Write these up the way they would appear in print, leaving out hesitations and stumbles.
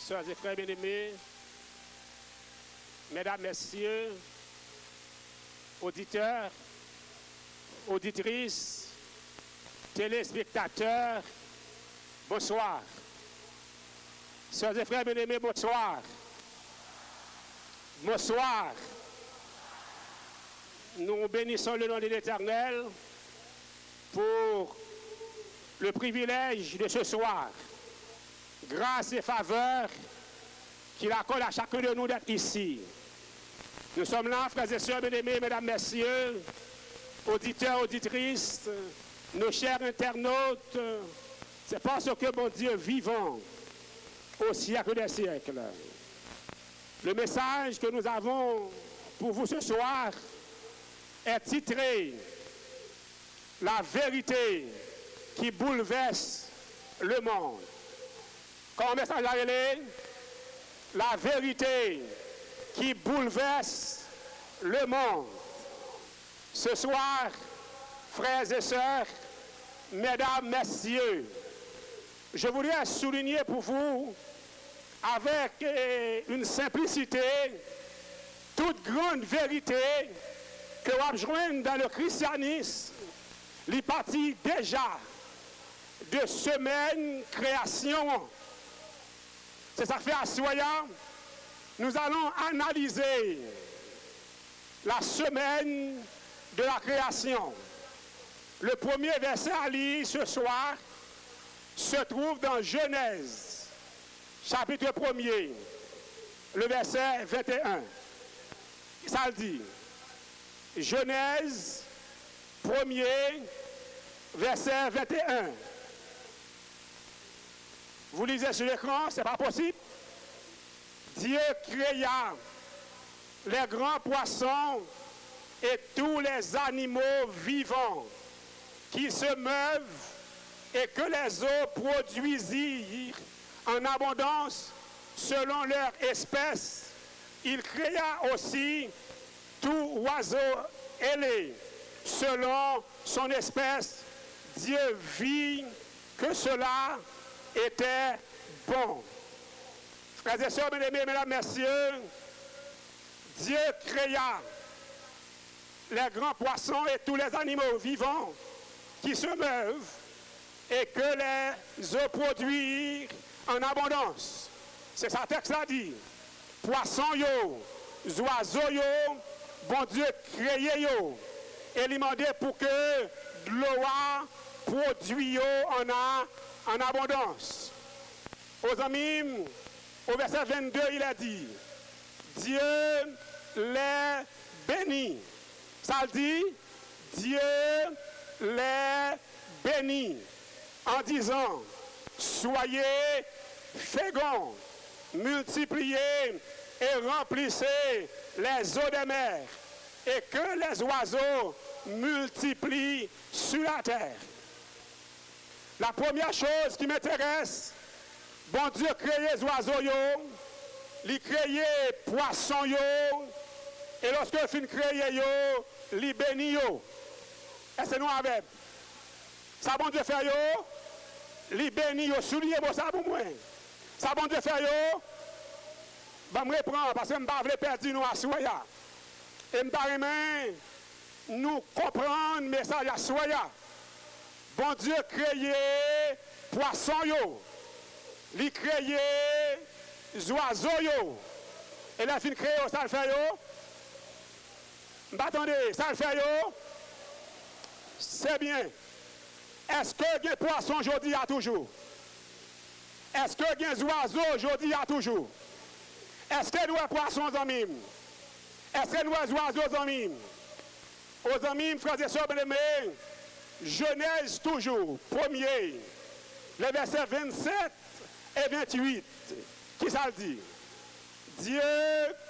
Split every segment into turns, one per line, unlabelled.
Sœurs et frères bien-aimés, mesdames, messieurs, auditeurs, auditrices, téléspectateurs, bonsoir. Sœurs et frères bien-aimés, bonsoir. Bonsoir. Nous bénissons le nom de l'Éternel pour le privilège de ce soir. Grâce et faveur qu'il accorde à chacun de nous d'être ici. Nous sommes là, frères et sœurs bien-aimés, mesdames, messieurs, auditeurs, auditrices, nos chers internautes, c'est parce que mon Dieu vivant au siècle des siècles. Le message que nous avons pour vous ce soir est titré « La vérité qui bouleverse le monde ». Comme message à relais, la vérité qui bouleverse le monde. Ce soir, frères et sœurs, mesdames, messieurs, je voudrais souligner pour vous, avec une simplicité, toute grande vérité que vous rejoignez dans le christianisme, il partit déjà de semaine création. C'est ça fait à soyant, nous allons analyser la semaine de la création. Le premier verset à lire ce soir se trouve dans Genèse, chapitre 1er, le verset 21. Ça le dit. Genèse 1er, verset 21. Vous lisez sur l'écran, ce n'est pas possible. Dieu créa les grands poissons et tous les animaux vivants qui se meuvent et que les eaux produisirent en abondance selon leur espèce. Il créa aussi tout oiseau ailé selon son espèce. Dieu vit que cela était bon. Frères et sœurs, bien-aimés, mesdames, messieurs, Dieu créa les grands poissons et tous les animaux vivants qui se meuvent et que les eaux produisent en abondance. C'est ça texte là dit. Poissons yo, oiseaux yo, bon Dieu créé yo. Et il demandé pour que l'eau produit yo en abondance. Aux amis, au verset 22, il a dit, Dieu les bénit. Ça le dit, Dieu les bénit en disant, soyez féconds, multipliez et remplissez les eaux des mers et que les oiseaux multiplient sur la terre. La première chose qui m'intéresse, bon Dieu créé les oiseaux, il créé poissons, et lorsque il finit créer, il bénit. Est-ce que nous avons? Ça bon Dieu fait, il bénit, soulignez ça pour moi. Ça bon Dieu fait, je me reprendre parce que je ne veux pas perdre nous à soya. Et je veux nous comprendre le message à soya. Bon Dieu créé poisson il créé oiseaux et la fin créé ça le fait attendez, ça le fait c'est bien. Est-ce que il y a poisson aujourd'hui à toujours? Est-ce que il y a oiseaux aujourd'hui à toujours? Est-ce que nous avons poissons en mime? Est-ce que nous avons oiseaux en mime? Aux amis, frères et sœurs bien-aimés, Genèse toujours, premier, les versets 27 et 28. Qui ça le dit? Dieu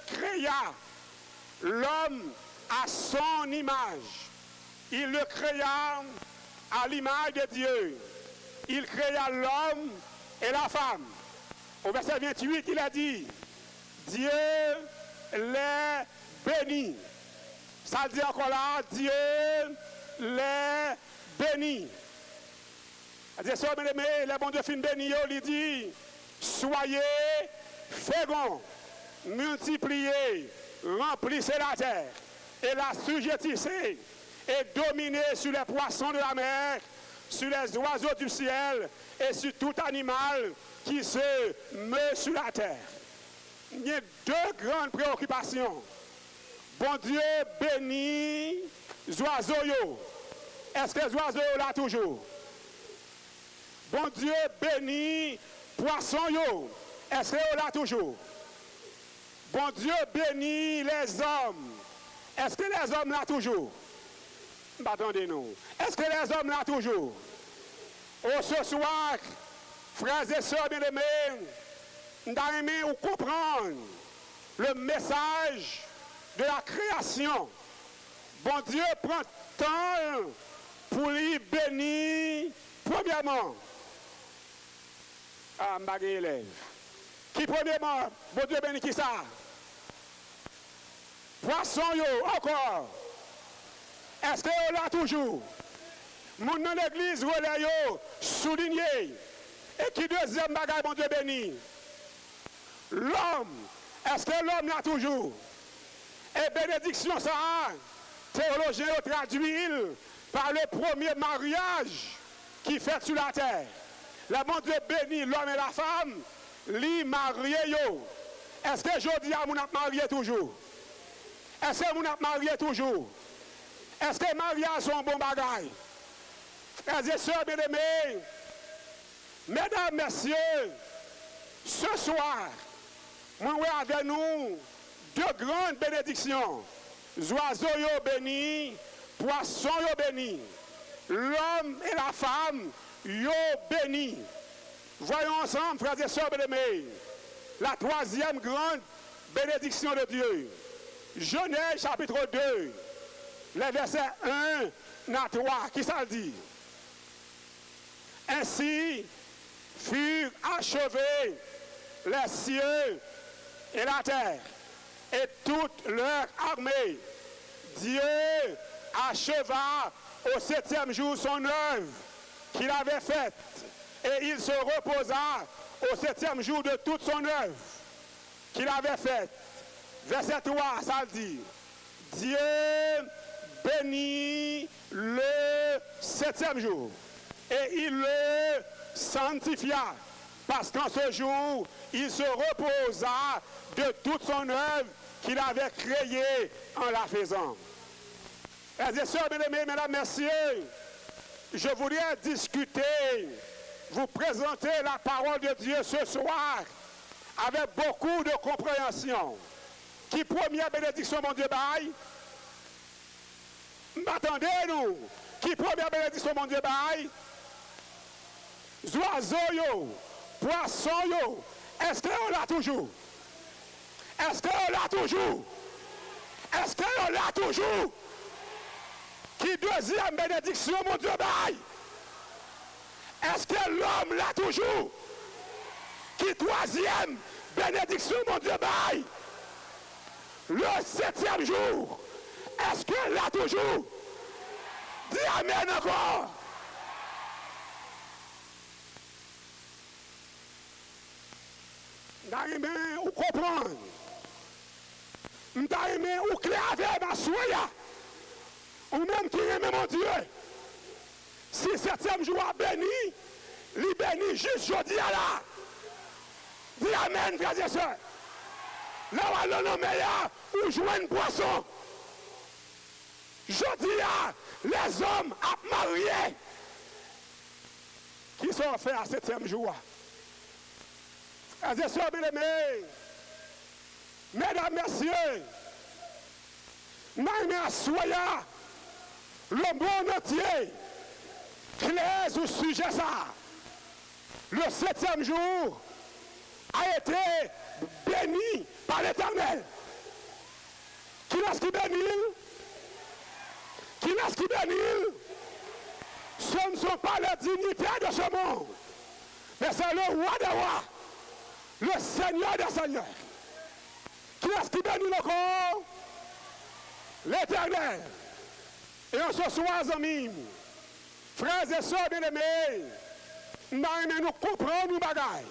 créa l'homme à son image. Il le créa à l'image de Dieu. Il créa l'homme et la femme. Au verset 28, il a dit, Dieu les bénit. Ça dit encore là, Dieu les bénit. Les bons Dieu fin béni, il dit, soyez fécond, multipliez, remplissez la terre et la sujettissez et dominez sur les poissons de la mer, sur les oiseaux du ciel et sur tout animal qui se meut sur la terre. Il y a deux grandes préoccupations. Bon Dieu bénit les oiseaux. Est-ce que les oiseaux sont là toujours? Bon Dieu bénit poissons. Est-ce qu'ils sont là toujours? Bon Dieu bénit les hommes. Est-ce que les hommes là toujours? Attendez-nous. Est-ce que les hommes là toujours? Oh, ce soir, frères et sœurs bien-aimés, nous allons comprendre le message de la création. Bon Dieu prend temps pour lui bénir, premièrement. Ah, ma élève. Qui premièrement, bon Dieu bénit qui ça? Poisson yo, encore. Est-ce que yo là toujours? Moun dans l'église, relais yo, souligné. Et qui deuxième bagaille, bon Dieu béni? L'homme. Est-ce que l'homme là toujours? Et bénédiction ça, théologien traduit par le premier mariage qui fait sur la terre. La bon Dieu bénit l'homme et la femme, li marié yo. Est-ce que je dis à mon marié toujours? Est-ce que mon marié toujours? Est-ce que mariage sont un bon bagage? Frères et sœurs bien-aimés, mesdames, messieurs, ce soir, moi avec nous deux grandes bénédictions. Oiseaux yo bénis, poissons yo bénis. L'homme et la femme yo bénis. Voyons ensemble, frères et sœurs bien-aimés, la troisième grande bénédiction de Dieu. Genèse chapitre 2, les versets 1 à 3, qui ça dit? Ainsi furent achevés les cieux et la terre et toute leur armée. Dieu acheva au 7e jour son œuvre qu'il avait faite et il se reposa au 7e jour de toute son œuvre qu'il avait faite. Verset 3, ça dit, Dieu bénit le 7e jour et il le sanctifia parce qu'en ce jour, il se reposa de toute son œuvre qu'il avait créée en la faisant. Frères et sœurs bien-aimés, mesdames, messieurs, je voudrais discuter, vous présenter la parole de Dieu ce soir avec beaucoup de compréhension. Qui première bénédiction, mon Dieu, baille? M'attendez-nous? Qui première bénédiction, mon Dieu, baille? Oiseaux, yo, poissons, yo, est-ce qu'on l'a toujours? Est-ce qu'on l'a toujours? Est-ce qu'on l'a toujours? Qui deuxième bénédiction, mon Dieu, baille? Est-ce que l'homme l'a toujours? Qui troisième bénédiction, mon Dieu, baille? Le 7e jour, est-ce qu'elle l'a toujours? Dis amen encore. D'aimé ou comprendre. D'aimé ou clair avec ma soya. Ou même qui aime mon Dieu. Si 7e jour a béni, il bénit juste jeudi à là. Dis amen, frères et sœurs. Là où le nom est où jouer une poisson. Je dis à les hommes à marier qui sont faits à 7e jour. Frères et sœurs bien-aimés, mesdames, messieurs, même à soya, le monde entier, clair sur ce sujet ça. Le 7e jour a été béni par l'Éternel. Qui est-ce qui bénit? Qui est-ce qui bénit? Ce ne sont pas les dignitaires de ce monde, mais c'est le roi des rois, le Seigneur des seigneurs. Qui est-ce qui bénit le corps? L'Éternel. Et en ce soir, amis, frères et sœurs bien-aimés, nous comprenons nos bagailles.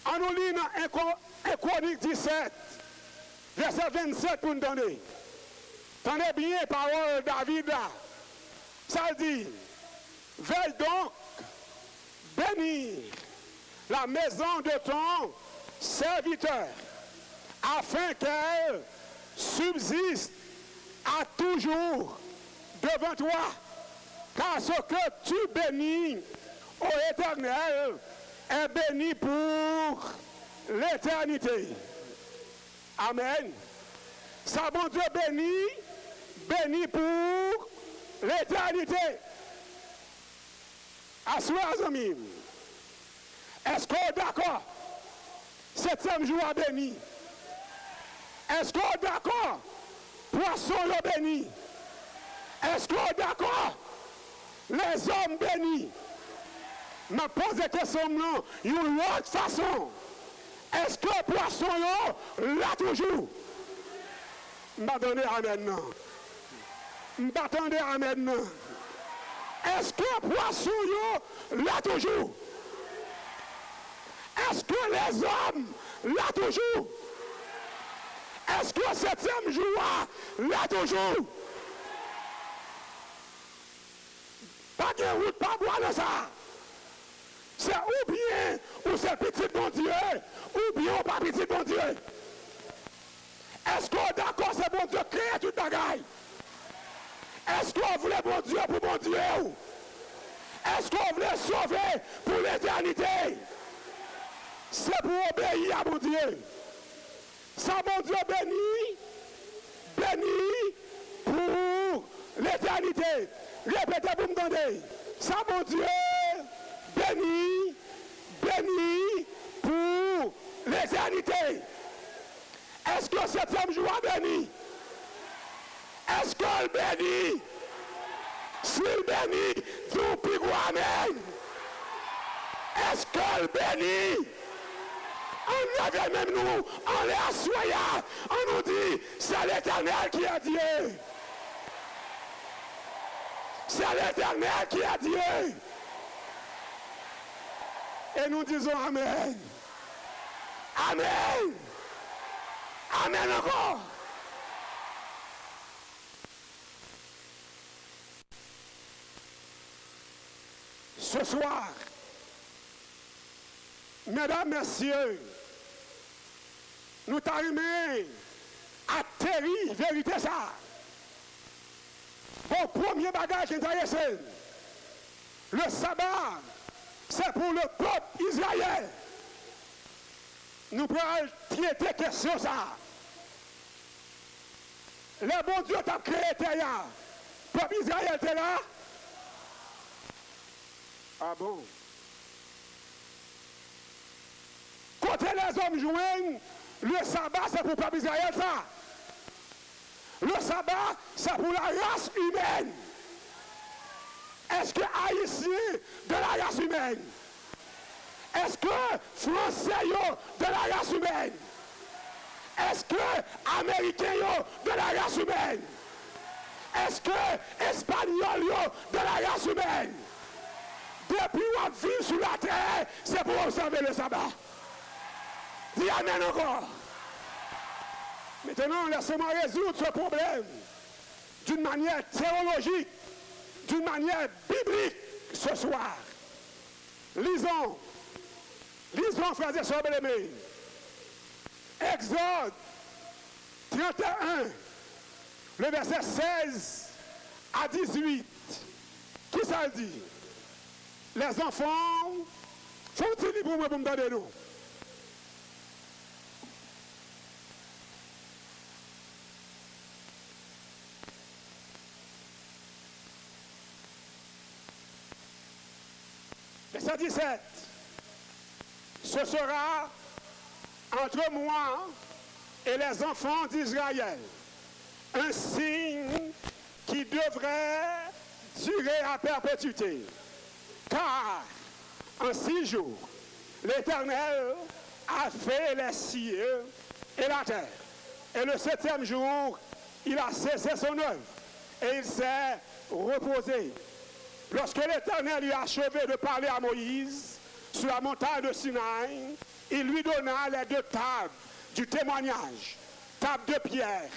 On nous lit dans 1 Chronique 17, verset 27 pour nous donner. Tenez bien, parole David là. Ça dit, veille donc, bénir la maison de ton serviteur, afin qu'elle subsiste à toujours devant toi, car ce que tu bénis, ô Éternel, est béni pour l'éternité. Amen. Ça, bon Dieu béni pour l'éternité. Assois, amis. Est-ce qu'on est d'accord? 7e jour à béni. Est-ce qu'on est d'accord? Poisson le béni. Est-ce qu'on est d'accord? Les hommes bénis. Je me pose des questions d'une autre façon. Est-ce que le poisson là toujours? Je vais donner amen. Je vais attendre amen. Est-ce que le poisson là toujours? Est-ce que les hommes là toujours? Est-ce que le 7e jour là toujours? Pas de route, pas boire dans ça. C'est ou bien, ou c'est petit bon Dieu, ou bien pas petit bon Dieu. Est-ce qu'on est d'accord, c'est bon Dieu créer toute bagaille? Est-ce qu'on voulait bon Dieu pour bon Dieu? Est-ce qu'on voulait sauver pour l'éternité? C'est pour obéir à bon Dieu. Ça, bon Dieu béni pour l'éternité. Répétez pour me demander. Ça, bon Dieu béni pour l'éternité. Est-ce que le 7e jour a béni? Est-ce qu'il bénit? S'il bénit, vous pouvez amen. Est-ce qu'il bénit? On lève même nous, on les assoya, on nous dit, c'est l'Éternel qui a Dieu. C'est l'Éternel qui a Dieu. Et nous disons amen. Amen. Amen encore. Ce soir, mesdames, messieurs, nous t'arrivons à terri, vérité ça. Bon, premier bagage qui est le sabbat, c'est pour le peuple Israël. Nous pourrons traiter question ça. Le bon Dieu t'a créé terre. Le peuple Israël était là. Ah bon? Quand les hommes joignent, le sabbat c'est pour le peuple Israël ça. Le sabbat c'est pour la race humaine. Est-ce que Haïtien de la race humaine? Est-ce que Français de la race humaine? Est-ce que Américain de la race humaine? Est-ce que Espagnol de la race humaine? Depuis on vit sur la terre, c'est pour observer le sabbat. Dis amen encore. Maintenant, laissez-moi résoudre ce problème d'une manière théologique, d'une manière biblique ce soir. Lisons, frères et sœurs bien-aimés. Exode 31, le verset 16 à 18. Qui ça dit? Les enfants, font-ils pour moi pour me donner nous? Verset 17. Ce sera entre moi et les enfants d'Israël un signe qui devrait durer à perpétuité. Car en 6 jours, l'Éternel a fait les cieux et la terre. Et le 7e jour, il a cessé son œuvre et il s'est reposé. Lorsque l'Éternel eut achevé de parler à Moïse, sur la montagne de Sinaï, il lui donna les 2 tables du témoignage, table de pierre,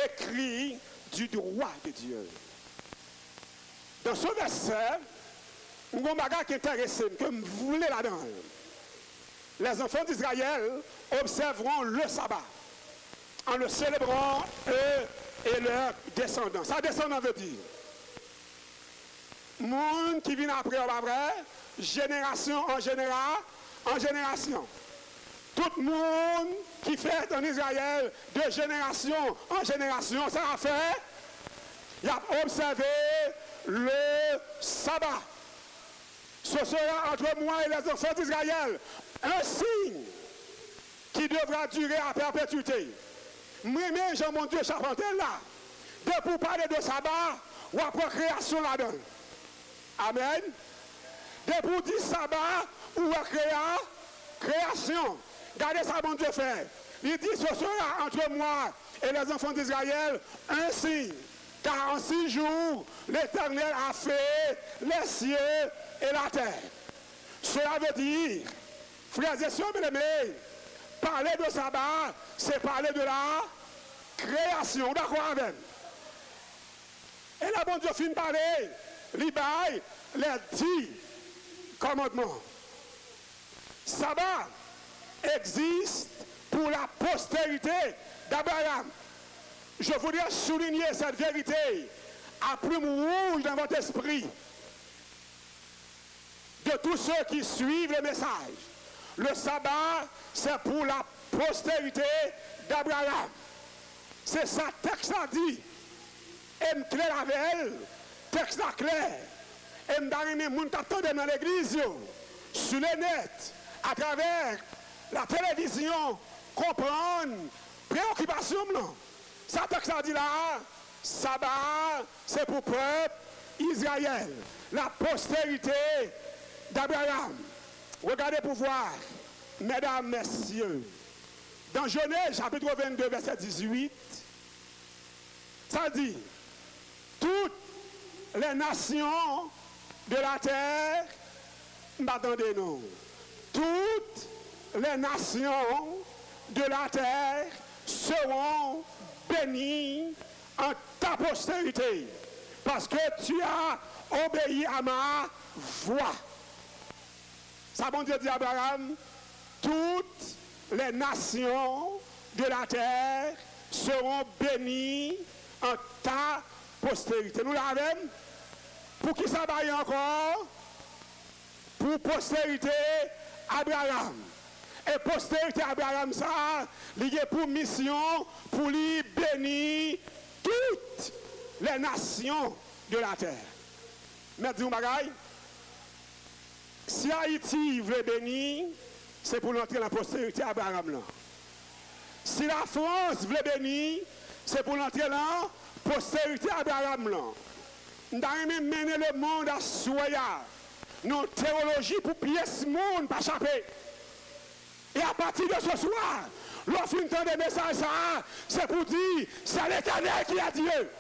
écrit du droit de Dieu. Dans ce verset, un bagage qui est intéressant, que vous voulez là-dedans. Les enfants d'Israël observeront le sabbat en le célébrant eux et leurs descendants. Ça, descendant veut dire monde qui vient après, génération en génération. Tout le monde qui fait en Israël de génération en génération, ça a fait, il a observé le sabbat. Ce sera entre moi et les enfants d'Israël un signe qui devra durer à perpétuité. Moi-même, j'ai mon Dieu Charpentel là, de pour parler de sabbat ou après création là-dedans. Amen. De pour dire sabbat ou création. Regardez ça, mon Dieu fait. Il dit ce sera entre moi et les enfants d'Israël un signe. Car en 6 jours, l'Éternel a fait les cieux et la terre. Cela veut dire, frères et sœurs bien-aimés, parler de sabbat, c'est parler de la création. D'accord avec? Et là, bon Dieu finit de parler, les 10 commandements. Sabbat existe pour la postérité d'Abraham. Je voudrais souligner cette vérité à plume rouge dans votre esprit de tous ceux qui suivent le message. Le sabbat, c'est pour la postérité d'Abraham. C'est ça, texte a dit. Et me clair avec elle, texte a clair. Et me donne les gens qui attendent dans l'église, sur le net, à travers la télévision, comprendre, préoccupation, non. Ça, texte a dit là, sabbat, c'est pour le peuple Israël, la postérité d'Abraham. Regardez pour voir, mesdames, messieurs, dans Genèse, chapitre 22, verset 18, ça dit, toutes les nations de la terre, m'attendez-nous, toutes les nations de la terre seront bénies en ta postérité, parce que tu as obéi à ma voix. Ça, bon Dieu dit à Abraham, toutes les nations de la terre seront bénies en ta postérité. Nous l'avons. Pour qui ça va encore? Pour postérité Abraham. Et postérité Abraham, ça, il est pour mission, pour lui bénir toutes les nations de la terre. Mais dis-vous, bagaille, si Haïti veut bénir, c'est pour l'entrer dans la postérité Abraham là. Si la France veut bénir, c'est pour l'entrer dans la postérité Abraham là. Nous avons même mené le monde à soya. Nos théologies pour pièce monde pas échapper. Et à partir de ce soir, l'offre une temps de message, c'est pour dire, c'est l'Éternel qui a Dieu.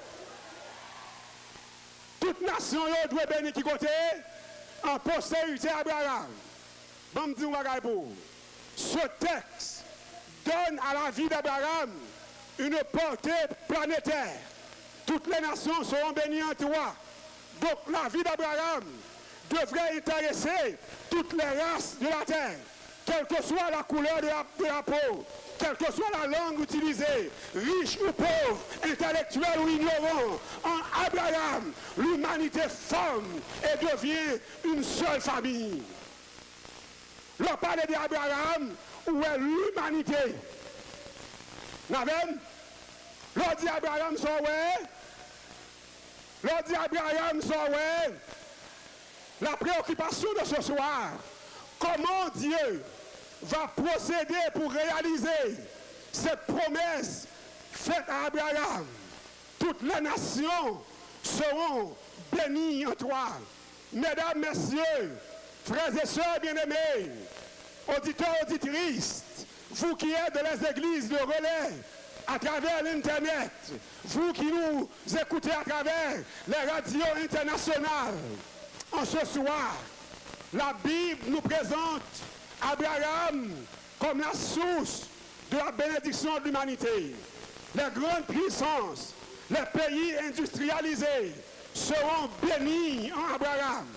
Toute nation doit bénir qui côté en postérité Abraham. Bon, me dire pour ce texte donne à la vie d'Abraham une portée planétaire. Toutes les nations seront bénies en toi. Donc la vie d'Abraham devrait intéresser toutes les races de la terre, quelle que soit la couleur de la peau, quelle que soit la langue utilisée, riche ou pauvre, intellectuel ou ignorant. En Abraham, l'humanité forme et devient une seule famille. Le parler d'Abraham, où est l'humanité? N'avez-vous? L'on dit Abraham, so ouais. L'on dit Abraham, so ouais. La préoccupation de ce soir, comment Dieu va procéder pour réaliser cette promesse faite à Abraham. Toutes les nations seront bénies en toi. Mesdames, messieurs, frères et sœurs bien-aimés, auditeurs, auditrices, vous qui êtes dans les églises de relais, à travers l'Internet, vous qui nous écoutez à travers les radios internationales, en ce soir, La Bible nous présente Abraham comme la source de la bénédiction de l'humanité. Les grandes puissances, les pays industrialisés seront bénis en Abraham.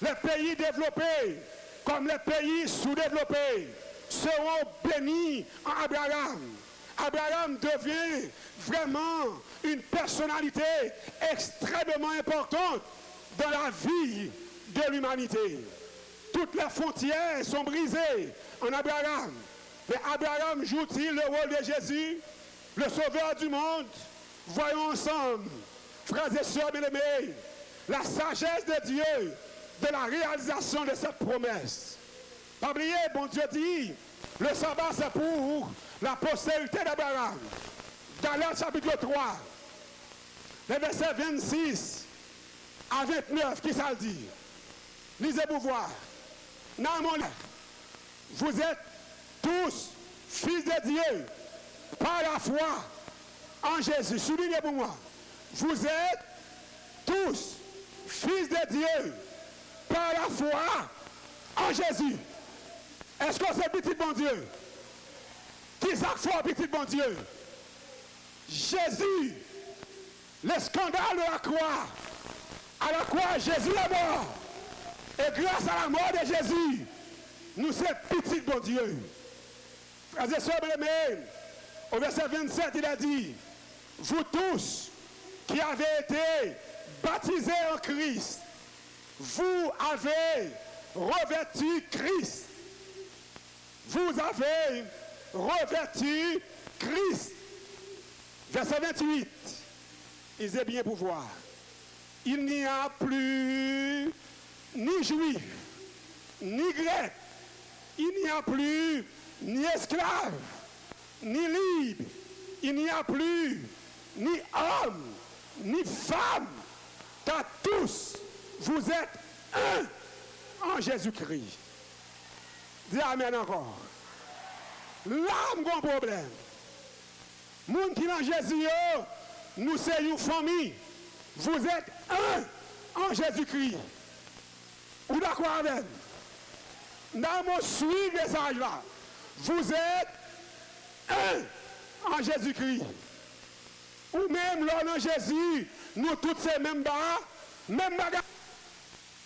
Les pays développés, comme les pays sous-développés, seront bénis en Abraham. Abraham devient vraiment une personnalité extrêmement importante dans la vie de l'humanité. Toutes les frontières sont brisées en Abraham. Mais Abraham joue-t-il le rôle de Jésus, le sauveur du monde? Voyons ensemble, frères et sœurs bien-aimés, la sagesse de Dieu de la réalisation de cette promesse. Pas oublier, bon Dieu dit, le sabbat c'est pour la postérité d'Abraham. Galates chapitre 3, les versets 26 à 29, qui ça le dit? Lisez pour voir. Vous êtes tous fils de Dieu par la foi en Jésus. Soulignez pour moi. Vous êtes tous fils de Dieu par la foi en Jésus. Est-ce que c'est petit bon Dieu? Qui ça fait petit bon Dieu? Jésus, le scandale de la croix. À la croix, Jésus est mort. Et grâce à la mort de Jésus, nous sommes petits bon Dieu. Frères et sœurs bien-aimés, au verset 27, il a dit, vous tous qui avez été baptisés en Christ, vous avez revêtu Christ. Vous avez revêtu Christ. Verset 28, il est bien pour voir. Il n'y a plus ni juif, ni grec. Il n'y a plus ni esclave, ni libre. Il n'y a plus ni homme, ni femme. Car tous, vous êtes un en Jésus-Christ. Dis Amen encore. Là, mon problème. Moun qui dans Jésus, nous sommes une famille. Vous êtes un en Jésus-Christ. Ou d'accord avec? Dans mon suivi message là, vous êtes un en Jésus-Christ. Ou même là dans Jésus, nous tous ces mêmes bas, même bagarre.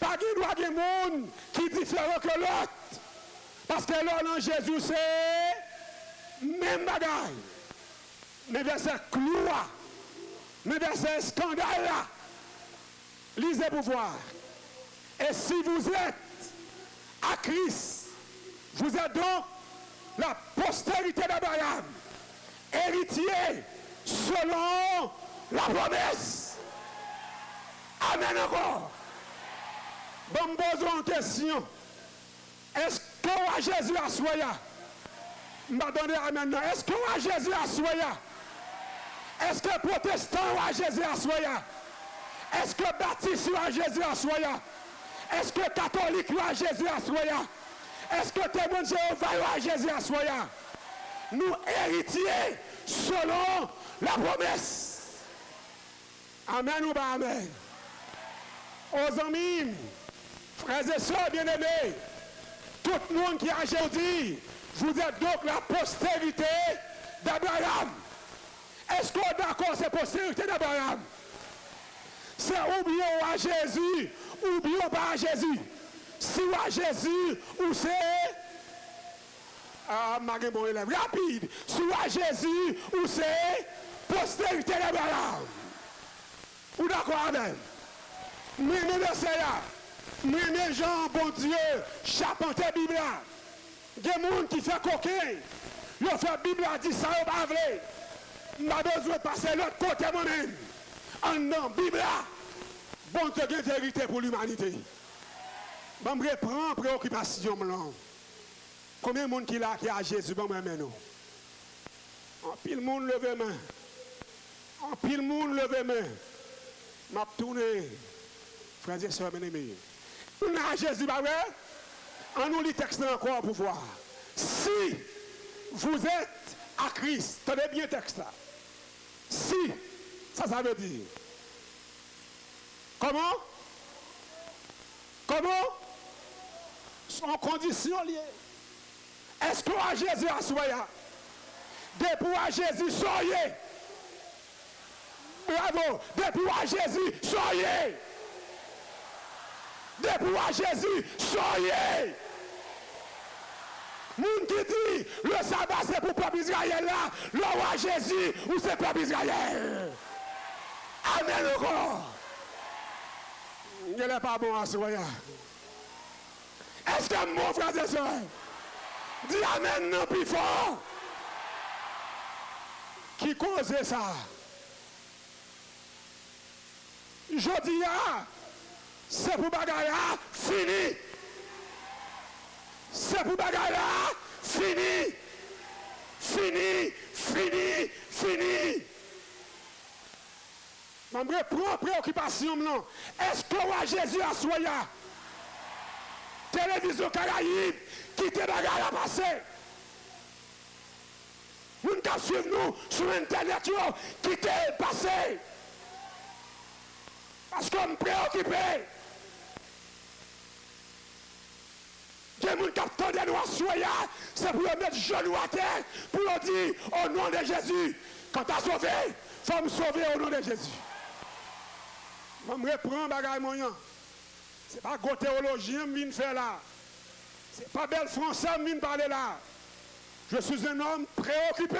Pas de droit de monde qui est différent que l'autre. Parce que là dans Jésus, c'est même bagarre. Mais verset cloua, mais verset scandale là. Lisez pour voir. Et si vous êtes à Christ, vous êtes donc la postérité d'Abraham, héritier selon la promesse. Amen encore. Bon, me pose une question. Est-ce que Jésus a soya? M'attendez amen. Est-ce que Jésus a soya? Est-ce que protestant a Jésus a soya? Est-ce que baptiste a Jésus a soya? Est-ce que catholique a Jésus a soya? Est-ce que témoin de Jéhovah a Jésus à soya? Nous héritiers selon la promesse. Amen ou pas amen? Aux amis, frères et sœurs bien-aimés, tout le monde qui a aujourd'hui, vous êtes donc la postérité d'Abraham. Est-ce qu'on est d'accord c'est la postérité d'Abraham? C'est oublié à Jésus, oublié pas à Jésus. Si ou à Jésus, ou c'est... Ah, ma bon élève, rapide. Si ou à Jésus, ou c'est postérité d'Abraham. Ou d'accord avec? Mais c'est là. Mais les gens, bon Dieu, charpenter la Bible. Il y a des gens qui font coquin. Ils font la Bible, dit ça, ils ne veulent pas. Je n'ai besoin de passer l'autre côté moi-même. En non, Bible, bon Dieu, il y a une vérité pour l'humanité. Je me reprends préoccupation. Combien de monde qui a Jésus, bon, nous. En pile monde leve main. En pile monde leve main. Je vais tourner. Frères et sœurs bien-aimés. On a Jésus, bah ouais. On nous lit texte encore pour voir. Si vous êtes à Christ, tenez bien le texte là. Si, ça veut dire. Comment? Comment? Son condition liée. Est-ce que à Jésus a soyé? Depuis à Jésus, soyez. Bravo. Depuis à Jésus, soyez. Depuis à Jésus, soyez. Moun qui dit, le sabbat c'est pour le peuple Israël là, le roi Jésus ou c'est le peuple Israël. Amen encore. Il n'est pas bon à soyez. Est-ce que mon frère et soeur, dis amen non plus fort. Qui cause ça? Je dis, c'est pour bagaille fini. C'est pour bagaille fini. Fini, fini, fini. Je prends préoccupation. Est-ce que roi Jésus a soyé? Télévision Caraïbe, qui te bagaille à passer? Vous ne suivez nous sur Internet, qui te passé? Parce qu'on me préoccupé. Il y a des gens qui attendent nous à soyer, c'est pour mettre genoux à terre, pour leur dire au nom de Jésus, quand tu as sauvé, il faut me sauver au nom de Jésus. Je me reprends bagaille moyen. Ce n'est pas go théologien que je viens faire là. Ce n'est pas bel français que je viens parler là. Je suis un homme préoccupé.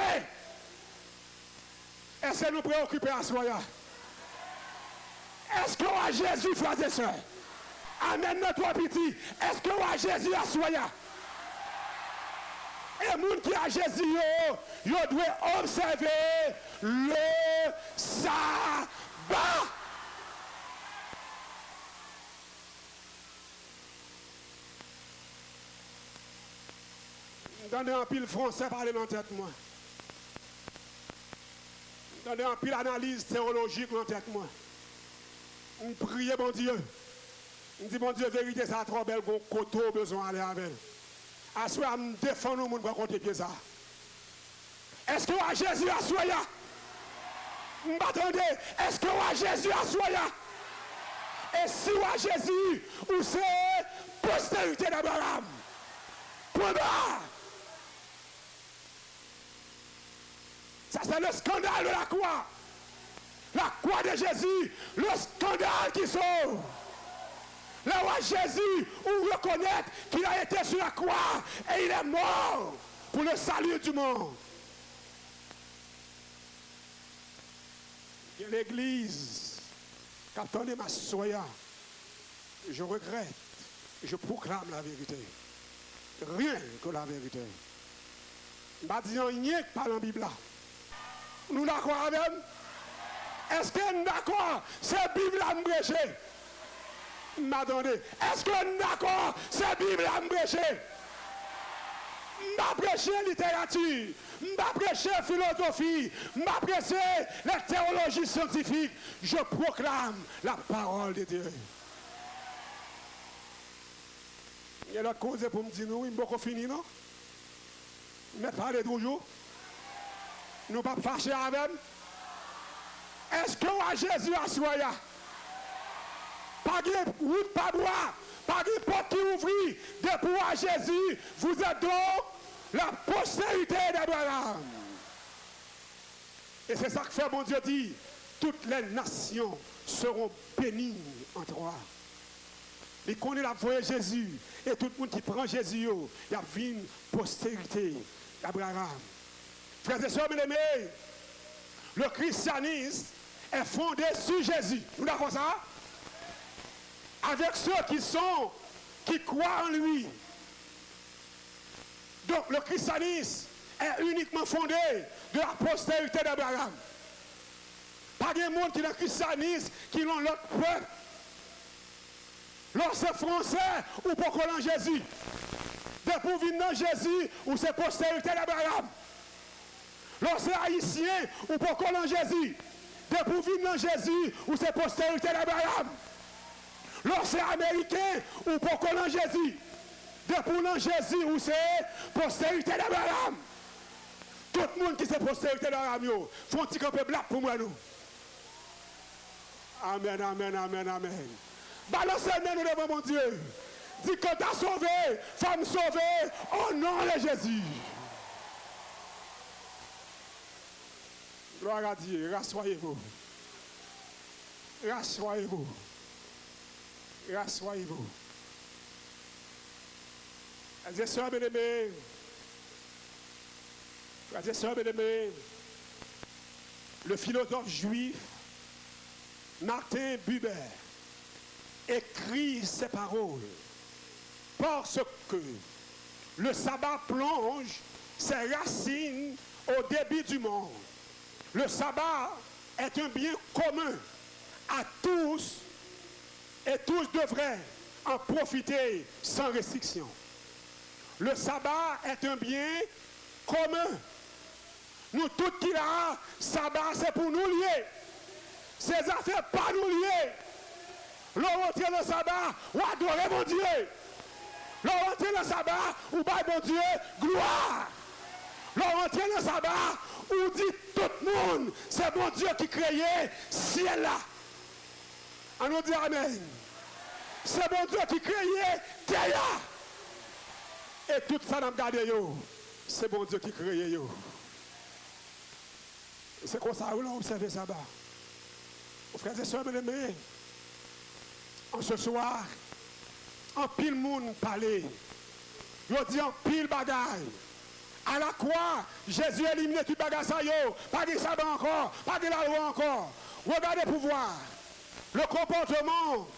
Est-ce que nous préoccupons à soi? Est-ce que à Jésus, frères et sœurs? Amen notre petit. Est-ce que à Jésus à soi? Et les gens qui a Jésus, ils doivent observer le sabbat. Donnez un pile français parler dans la tête, moi. Donnez un pile analyse théologique dans la tête, moi. On prie, bon Dieu. On dit, bon Dieu, vérité, ça a trop belle, qu'on a besoin d'aller avec. À ce moment, je défends nous pour compter que ça. Est-ce que à Jésus a soyé? M'attendez, est-ce que à Jésus a soyé? Et si à Jésus, ou c'est postérité d'Abraham? Point barre. Ça, c'est le scandale de la croix. La croix de Jésus, le scandale qui sauve. Là où Jésus, on reconnaît qu'il a été sur la croix et il est mort pour le salut du monde. Et l'Église, quand on est ma soya, je regrette, je proclame la vérité. Rien que la vérité. Je ne dis rien que par la Bible là. Nous d'accord avec? Est-ce que nous d'accord? C'est la Bible à me prêcher. M'attendez. Est-ce que nous d'accord? C'est la Bible à me prêcher. Je ne prêcher littérature. Je ne prêcher philosophie. Je ne prêcher la théologie scientifique. Je proclame la parole de Dieu. Il y a l'autre cause pour me dire, nous, il ne peut pas finir, non? Mais parlez toujours. Nous ne pas fâcher avec. Est-ce que à Jésus a soyé? Pas de route, pas de bois, pas de porte qui ouvre. Depuis à Jésus, vous êtes donc la postérité d'Abraham. Et c'est ça que fait mon Dieu dit, toutes les nations seront bénies en toi. Il connaît la voie de Jésus. Et tout le monde qui prend Jésus, il y a une postérité d'Abraham. Frères et sœurs bien-aimés, le christianisme est fondé sur Jésus. Nous avons ça? Avec ceux qui croient en lui. Donc le christianisme est uniquement fondé de la postérité d'Abraham. Pas de monde qui est dans le christianisme qui ont l'autre peuple. Lorsque c'est français ou pour qu'on Jésus. Depuis venir dans Jésus ou c'est postérité d'Abraham. Lorsque c'est haïtien ou pour qu'on Jésus. Depuis venir dans Jésus ou c'est postérité d'Abraham. Lorsque c'est américain ou pour qu'on Jésus. Depuis dans Jésus ou c'est postérité d'Abraham. Tout le monde qui c'est postérité d'Abraham, font un petit peu black pour moi nous. Amen, amen, amen, amen. Balancez nous devant mon Dieu. Dis que t'as sauvé, femme sauvée, au nom de Jésus. Gloire à Dieu, rassoyez-vous. Rassoyez-vous. Rassoyez-vous. Frères et sœurs bien-aimés, frères et sœurs bien-aimés, le philosophe juif Martin Buber écrit ces paroles parce que le sabbat plonge ses racines au début du monde. Le sabbat est un bien commun à tous et tous devraient en profiter sans restriction. Le sabbat est un bien commun. Nous tous qui là, sabbat c'est pour nous lier. Ces affaires pas nous lier. L'on rentre dans le sabbat, ou adorer mon Dieu. L'on rentre dans le sabbat, ou bail mon Dieu, gloire. L'on rentre dans le sabbat, ou dit tout le monde, c'est mon Dieu qui créait ciel là. On nous dit amen. C'est mon Dieu qui créait terre là. Et tout ça dans le garde yo, c'est mon Dieu qui créait yo. C'est comme ça que l'on observe le sabbat. Frères et sœurs bien-aimés, en ce soir, en pile monde parler. Yo dit en pile bagaille. À la croix, Jésus a éliminé tout bagage ça yo. Pas de sabbat encore, pas de la loi encore. Regardez pour voir le comportement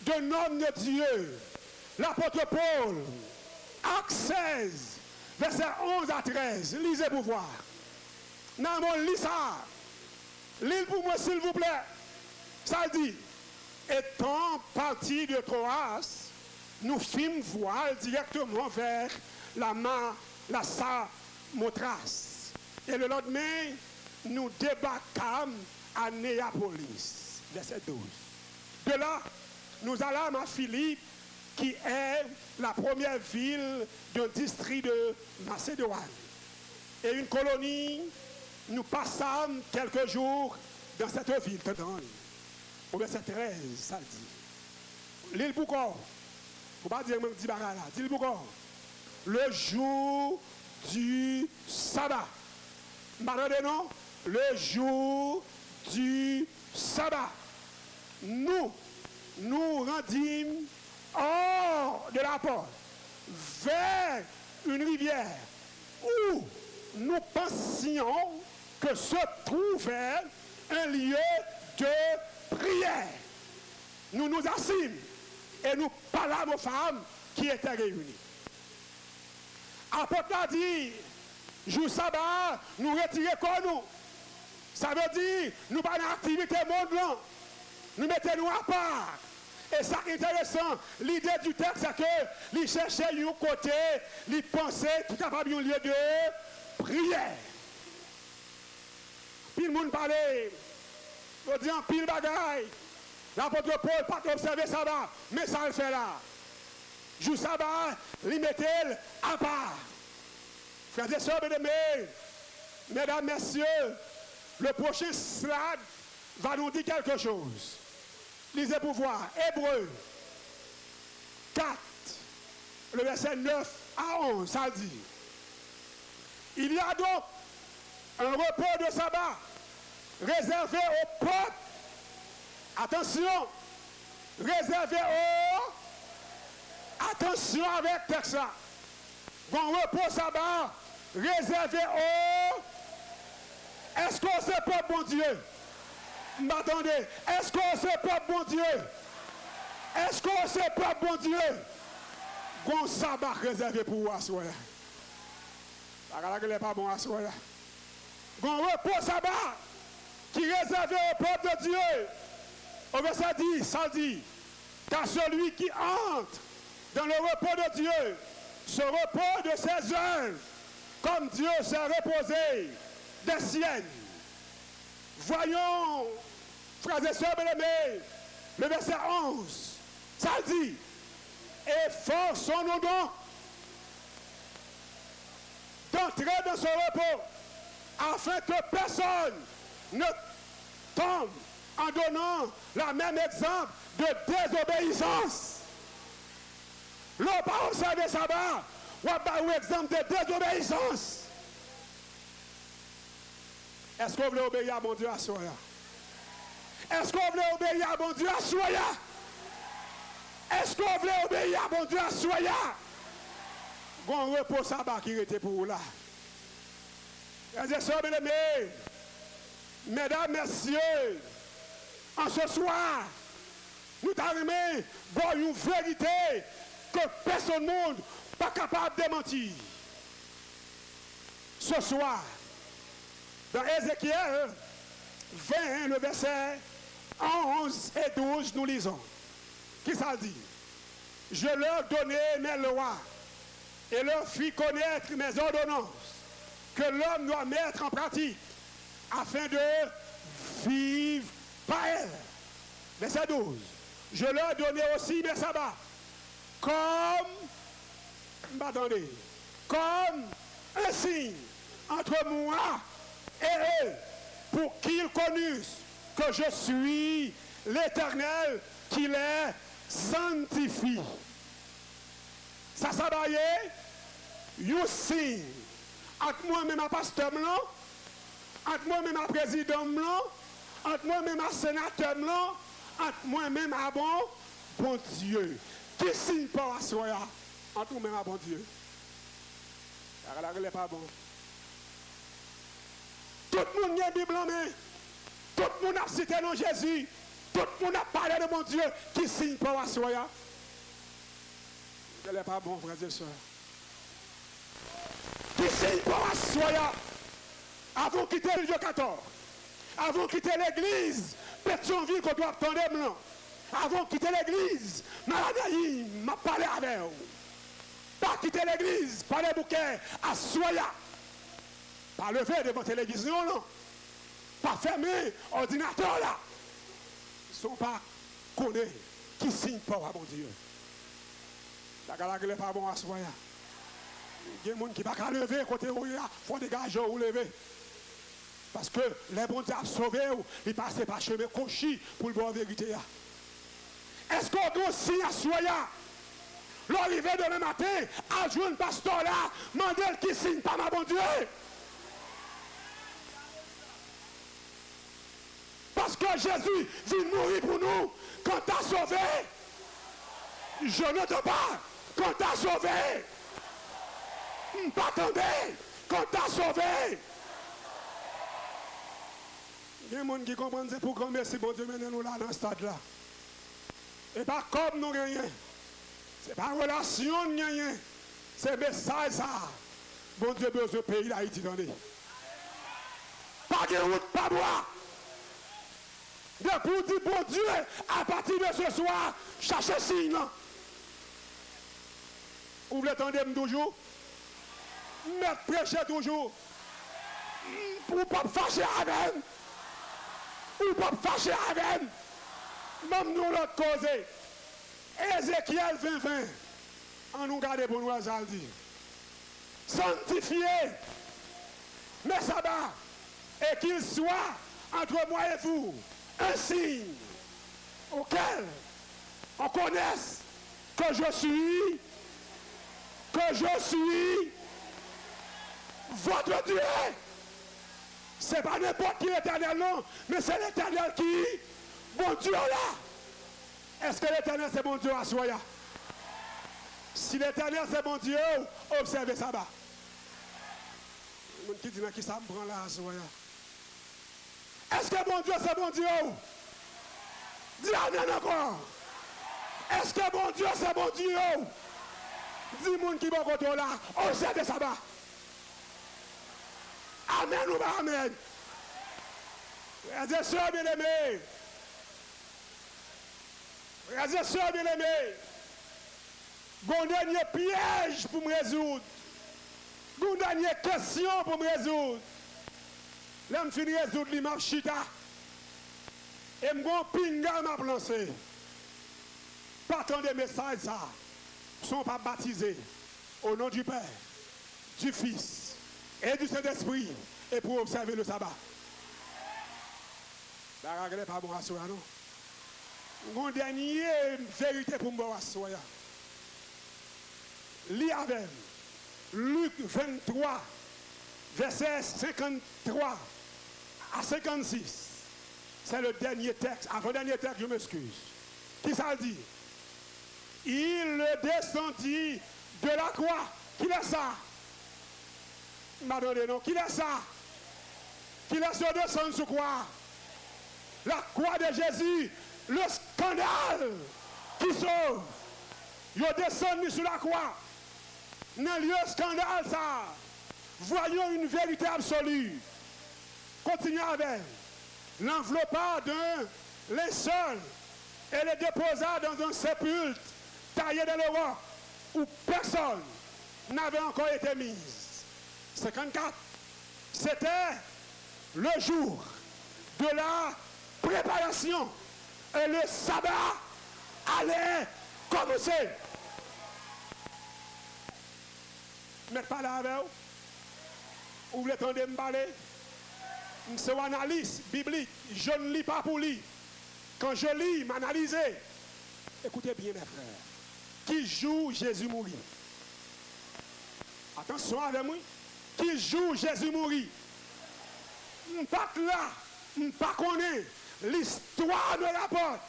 d'un homme de Dieu. L'apôtre Paul, Acte 16, versets 11 à 13. Lisez pour voir. Non, mon lis ça. Lisez pour moi, s'il vous plaît. Ça dit, étant parti de Troas, nous fîmes voile directement vers la Samothrace. Et le lendemain, nous débarquâmes à Néapolis. Verset 12. De là, nous allâmes à Philippe, qui est la première ville d'un district de Macédoine. Et une colonie, nous passâmes quelques jours dans cette ville. Au verset 13, ça dit. L'île Boucor. Il ne faut pas dire même 10 barres là. Dis le Boucor. Le jour du sabbat. Maintenant, le jour du sabbat. Nous rendîmes hors de la porte, vers une rivière où nous pensions que se trouvait un lieu de prière. Nous nous assîmes et nous parlâmes aux femmes qui étaient réunies. Apôtre a dit, jour sabbat, nous retirer comme nous. Ça veut dire, nous pas dans l'activité monde là. Nous mettons-nous à part. Et ça qui est intéressant, l'idée du texte, c'est que il cherchait un côté, il pensait qu'il y avait un lieu de prière. Puis le monde parlait, on dit en pile bagaille. L'apôtre Paul pas observé ça là, mais ça le fait là. Jour sabbat, il mettait à part. Frères et sœurs bien-aimés, mesdames, messieurs, le prochain slide va nous dire quelque chose. Lisez pour voir. Hébreux 4, le verset 9 à 11, ça dit. Il y a donc un repos de sabbat réservé au peuple. Attention, réservé au... Attention avec texte là. Un repos sabbat réservé au... Est-ce qu'on sait pas bon Dieu? M'attendez, est-ce qu'on sait pas bon Dieu? Est-ce qu'on sait pas bon Dieu? Gon sabbat réservé pour vous asseoir. La pas bon asseoir. Gon repos sabbat qui est réservé au peuple de Dieu. Au verset 10, ça dit, car celui qui entre dans le repos de Dieu se repose de ses œuvres, comme Dieu s'est reposé des siennes. Voyons, frères et sœurs bien-aimés, le verset 11, ça dit, efforçons-nous donc d'entrer dans ce repos, afin que personne ne tombe en donnant le même exemple de désobéissance. L'on pas observer sabbat, on va un exemple de désobéissance. Est-ce qu'on veut obéir à mon Dieu à soi? Est-ce qu'on veut obéir à mon Dieu à soi? Est-ce qu'on veut obéir à mon Dieu à soi? Bon repos sabbat qui était pour vous là. Mesdames, messieurs, en ce soir, nous t'arrimons pour une vérité que personne ne monde pas capable de mentir. Ce soir, dans Ézéchiel 20, le verset 11 et 12, nous lisons. Qui ça dit? Je leur donnai mes lois et leur fis connaître mes ordonnances que l'homme doit mettre en pratique afin de vivre par elle. Verset 12. Je leur donnai aussi mes sabbats comme un signe entre moi et eux pour qu'ils connaissent que je suis l'Éternel qui les sanctifie. Ça s'abaye, you signe. Entre moi-même à pasteur blanc, entre moi-même à président blanc, entre moi-même à sénateur blanc, entre moi-même à bon Dieu. Qui signe pas à soi, entre nous-mêmes à bon Dieu? La règle n'est pas bon. Tout le monde a Bible en main. Tout le monde a cité non Jésus. Tout le monde a parlé de mon Dieu. Qui signe pas à soi? Ce n'est pas bon, frères et sœurs. Qui signe pas à soi? Avant de quitter le Dieu 14. Avant de quitter l'église, Pétionville qu'on doit attendre blanc. Avant de quitter l'église, Malanaï m'a parlé avec vous. Pas quitter l'église, pas les bouquets, à soya. Pas lever devant la télévision, non. Pas fermer ordinateur là. Ils ne sont pas connus qui signent pas à mon Dieu. La galère n'est pas bon à soya. Il y a des gens qui ne peuvent pas lever côté où il y a, il faut dégager ou lever. Parce que les bons dieux sauvés, ils passent par chemin conchi pour le voir la vérité. Est-ce qu'on doit signer à soya? L'arrivée demain matin, à jouer un pasteur là, mandel qui signe pas ma bon Dieu. Parce que Jésus vient mourir pour nous. Quand t'as sauvé, je ne te pas. Quand t'as sauvé, pas attendez. Quand t'as sauvé. Il y a des gens qui comprennent c'est pourquoi merci bon Dieu maintenant nous là dans ce stade là. Et pas comme nous gagnons. C'est pas une relation nous gagnons. C'est message ça. Bon Dieu besoin de pays d'Haïti attendez. Pas de route, pas bois. Depuis dire bon Dieu, à partir de ce soir, cherchez signe. Vous voulez attendre toujours? Mettre prêcher toujours. Pour ne pas fâcher avec. Ou pas fâcher avec. Même nous l'autre cause. Ézéchiel 20. On nous garde pour nous à dit. Sanctifiez mes sabbats et qu'il soit entre moi et vous un signe auquel on connaisse que je suis votre Dieu. C'est pas n'importe qui l'Éternel, non, mais c'est l'Éternel qui, bon Dieu là. Est-ce que l'Éternel c'est bon Dieu à soi? Si l'Éternel c'est bon Dieu, observez ça bas. Le monde qui dit qui ça me prend là à soi? Est-ce que bon Dieu c'est bon Dieu? Dis amen encore. Est-ce que bon Dieu c'est bon Dieu? Dis moun qui va côté là, observez ça bas. Amen ou pas amen? Frères et sœurs bien-aimés. Frères et sœurs bien-aimés. Bon dernier piège pour me résoudre. Bon dernière question pour me résoudre. Là, je finis de résoudre les maps chita. Et je pinga m'a lancé. Pas tant de messages, ça. Ne sont pas baptisés au nom du Père, du Fils et du Saint-Esprit et pour observer le sabbat. La règle n'est pas bon à soi, non? Mon dernier vérité pour me voir à soi. Lis avec Luc 23, verset 53 à 56. C'est le dernier texte. Avant-dernier texte, je m'excuse. Qui ça dit? Il descendit de la croix. Qui est ça? M'attendez, non? Qui est ça? Qui laisse descendre sur quoi? La croix de Jésus, le scandale qui sauve. Il descendu sur la croix. Dans le lieu scandale, ça. Voyons une vérité absolue. Continuez avec. L'enveloppa d'un linceul et le déposa dans un sépulcre taillé dans le roc où personne n'avait encore été mis. 54. C'était le jour de la préparation et le sabbat allait commencer. Mais pas là avec vous. Vous voulez entendre me parler? C'est une analyse biblique. Je ne lis pas pour lire. Quand je lis, m'analyser. Écoutez bien mes frères. Qui joue Jésus mourir? Attention avec moi. Qui joue Jésus mourir? Pas là, pas connaît l'histoire me rapporte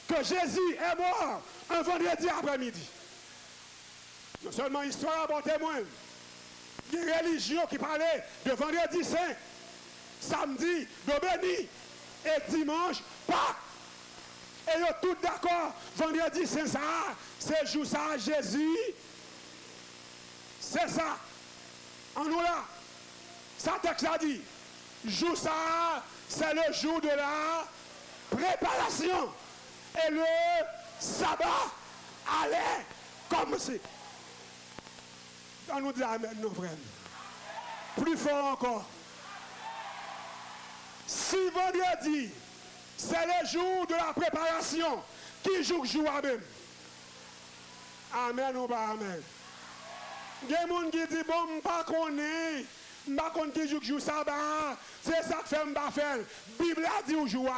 que Jésus est mort un vendredi après-midi. Non seulement l'histoire a témoin. Il y a des religions qui parlaient de vendredi saint, samedi, de béni et dimanche, Pâques. Et ils sont tous d'accord, vendredi saint, ça, c'est jour ça, Jésus. C'est ça. En nous là, ça texte a dit. Jour ça, c'est le jour de la préparation. Et le sabbat allait commencer. On nous dit amen, nos frères. Plus fort encore. Si vendredi, c'est le jour de la préparation, qui joue à même? Amen ou pas amen? Il y a des gens qui disent, bon, je ne sais pas qui joue sabbat, c'est ça que fait m'ba faire. La Bible a dit où joue.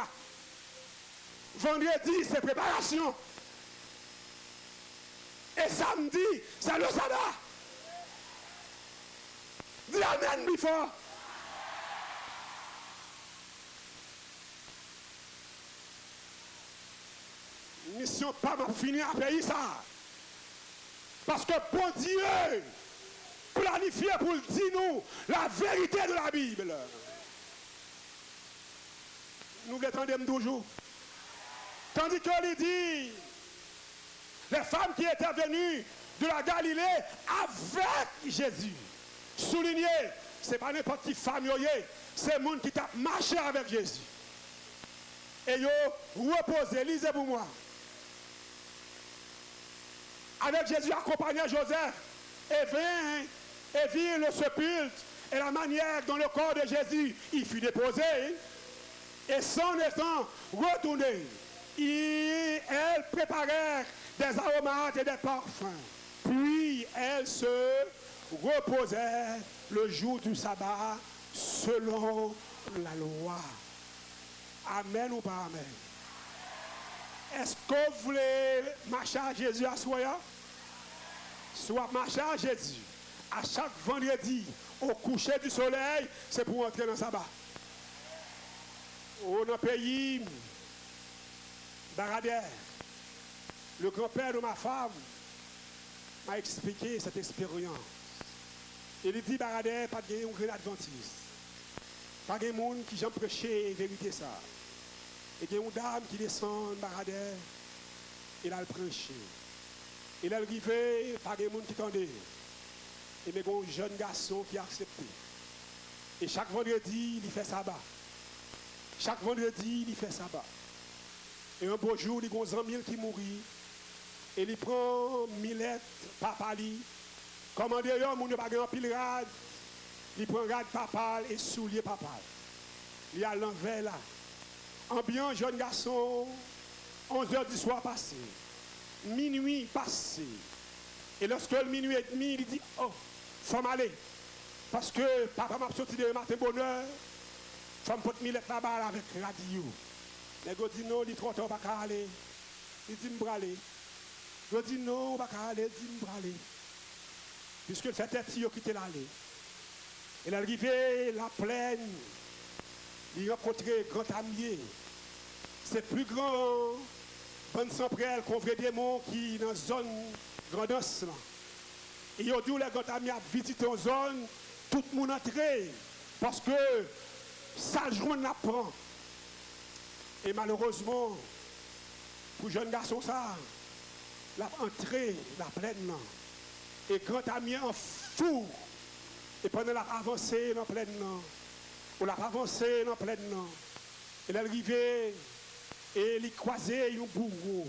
Vendredi, c'est préparation. Et samedi, c'est le sabbat. Dis amen, plus fort. Mission pas pour finir à payer ça. Parce que bon Dieu planifié pour dire nous la vérité de la Bible. Nous l'attendons toujours. Tandis qu'il dit, les femmes qui étaient venues de la Galilée avec Jésus. Souligné, ce n'est pas n'importe qui femme, c'est le monde qui a marché avec Jésus. Et yo reposé, lisez pour moi. Avec Jésus accompagné Joseph et vit le sépulcre et la manière dont le corps de Jésus il fut déposé. Et sans étant retourné, elles préparèrent des aromates et des parfums. Puis elles se reposaient le jour du sabbat selon la loi. Amen ou pas amen? Est-ce que vous voulez marcher à Jésus à soi? Soit marcher à Jésus à chaque vendredi au coucher du soleil, c'est pour entrer dans le sabbat. Dans le pays, Baradère, le grand-père de ma femme m'a expliqué cette expérience. Il dit Baradère, pas de un adventiste. Pas de monde qui j'aime prêcher la vérité ça. Et il y a une dame qui descend Baradère, il a le prêché. Il est arrivé, pas de monde qui tendait. Et il y a un jeune garçon qui a accepté. Et chaque vendredi, il fait sabbat. Chaque vendredi, il fait sabbat. Et un beau jour, il y a un ami qui mourit. Et il prend Milette, papa li. Comme d'ailleurs, il n'y a pas de pile rad. Il prend rad papa et soulier papa. Il y a l'envers là. Ambiance jeune garçon, 11h du soir passé. Minuit passé. Et lorsque le minuit et demi, il dit, oh, faut m'aller. Parce que papa m'a sorti de matin bonheur. Faut me porter Milette là-bas avec radio. Les gars disent non, il est trop tard, pas aller. Il dit, m'bralé. Je dis non, pas aller, il dit m'bralé. puisque le fait est qu'il a quitté l'allée. Il est arrivé la plaine, il a rencontré grand ami. C'est plus grand, bonne sans prêle, qu'on vrai démon qui est dans la zone grandance. Et il a dit, les grands amis a visité une zone, tout le monde entré, parce que ça le joint l'apprend. Et malheureusement, pour jeune garçon, ça, l'a entré la plaine. Et grand ami en fou. Et pendant la avancée dans la plaine, on l'a avancé dans la plaine, il est arrivé et il croisé un bourreau.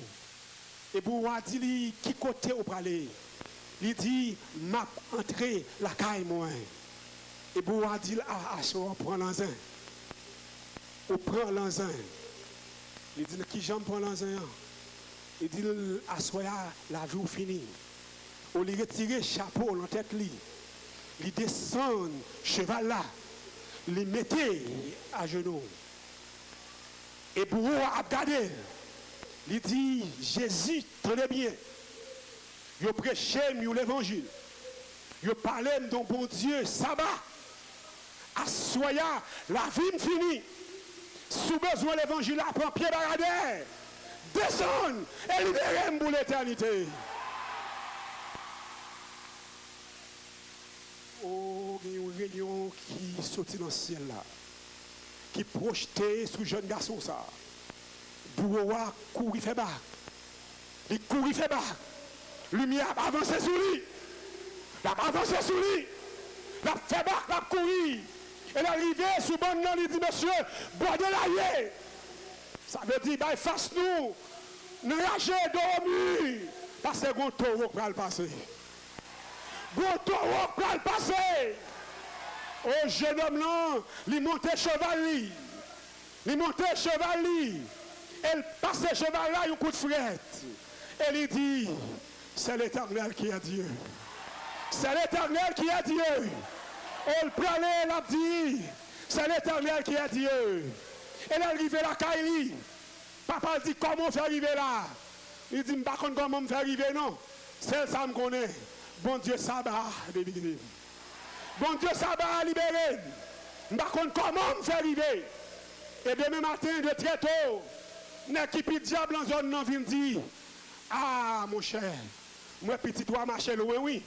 Et le bourreau a dit, qui côté au aller? Il dit, m'a entré la caille moi. Et le bourreau a dit, on prend l'enzin. On prend l'enzin. Il dit, qui j'aime prendre l'enzin? Il dit, assoya, la vie est finie. On lui retire le chapeau dans la tête. Il descend cheval là, il mettait à genoux. Et bourreau a regardé. Il dit, Jésus, tenez bien. Il prêché l'évangile. Il parlait de bon Dieu, sabbat. Assoya, la vie finie. Sous besoin l'évangile, prend pied baradère. Descend et libérez pour l'éternité. Oh, il y a une réunion qui sortit dans le ciel là, qui projetait sur le jeune garçon ça. Bourreau courir fait bas. Il courir fait bas. Lumière a avancé sur lui. Il a avancé sur lui. Il a fait bas, il a couru. Il est arrivé sur bon nom, il dit, monsieur, bois de l'aïe. Ça veut dire, bah, face-nous. Nagez, dormir. Parce que un taureau va le passer. Un taureau va le passer. Oh, jeune homme là, il montait cheval. Il montait cheval. Elle passe cheval là, un coup de frette. Elle il dit, c'est l'Éternel qui a Dieu. C'est l'Éternel qui a Dieu. Elle prenait, elle a dit, c'est l'Éternel qui a Dieu. Elle est arrivée là, Kaili. Papa dit, comment faire arriver là? Il dit, je ne sais pas comment me faire arriver, non. C'est ça que je connais. Bon Dieu, sabbat, délivrer. Bon Dieu, sabbat, libérer. Je ne sais pas comment me faire arriver. Et demain matin, de très tôt, l'équipe du diable en zone non vient dire, ah, mon cher, moi, petit toi, marcher loin, oui.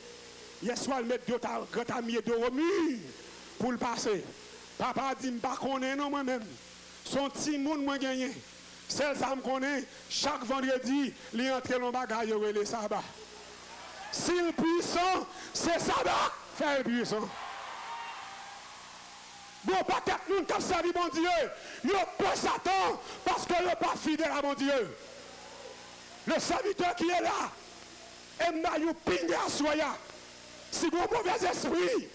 Hier soir, le mettre deux grands amis de remis pour le passer. Papa dit, je ne sais pas connais, non, moi-même. Son petit monde, moi, gagné. Celle ça me connaît, chaque vendredi, il entre dans le bagage et le sabbat. S'il est puissant, c'est sabbat, faire puissant. Bon, pas quatre personnes qui ont servi mon Dieu, ils ont peur Satan parce qu'ils n'ont pas fidèle à mon Dieu. Le serviteur qui est là, et m'a eu pingé à soya. Si vous avez un mauvais esprit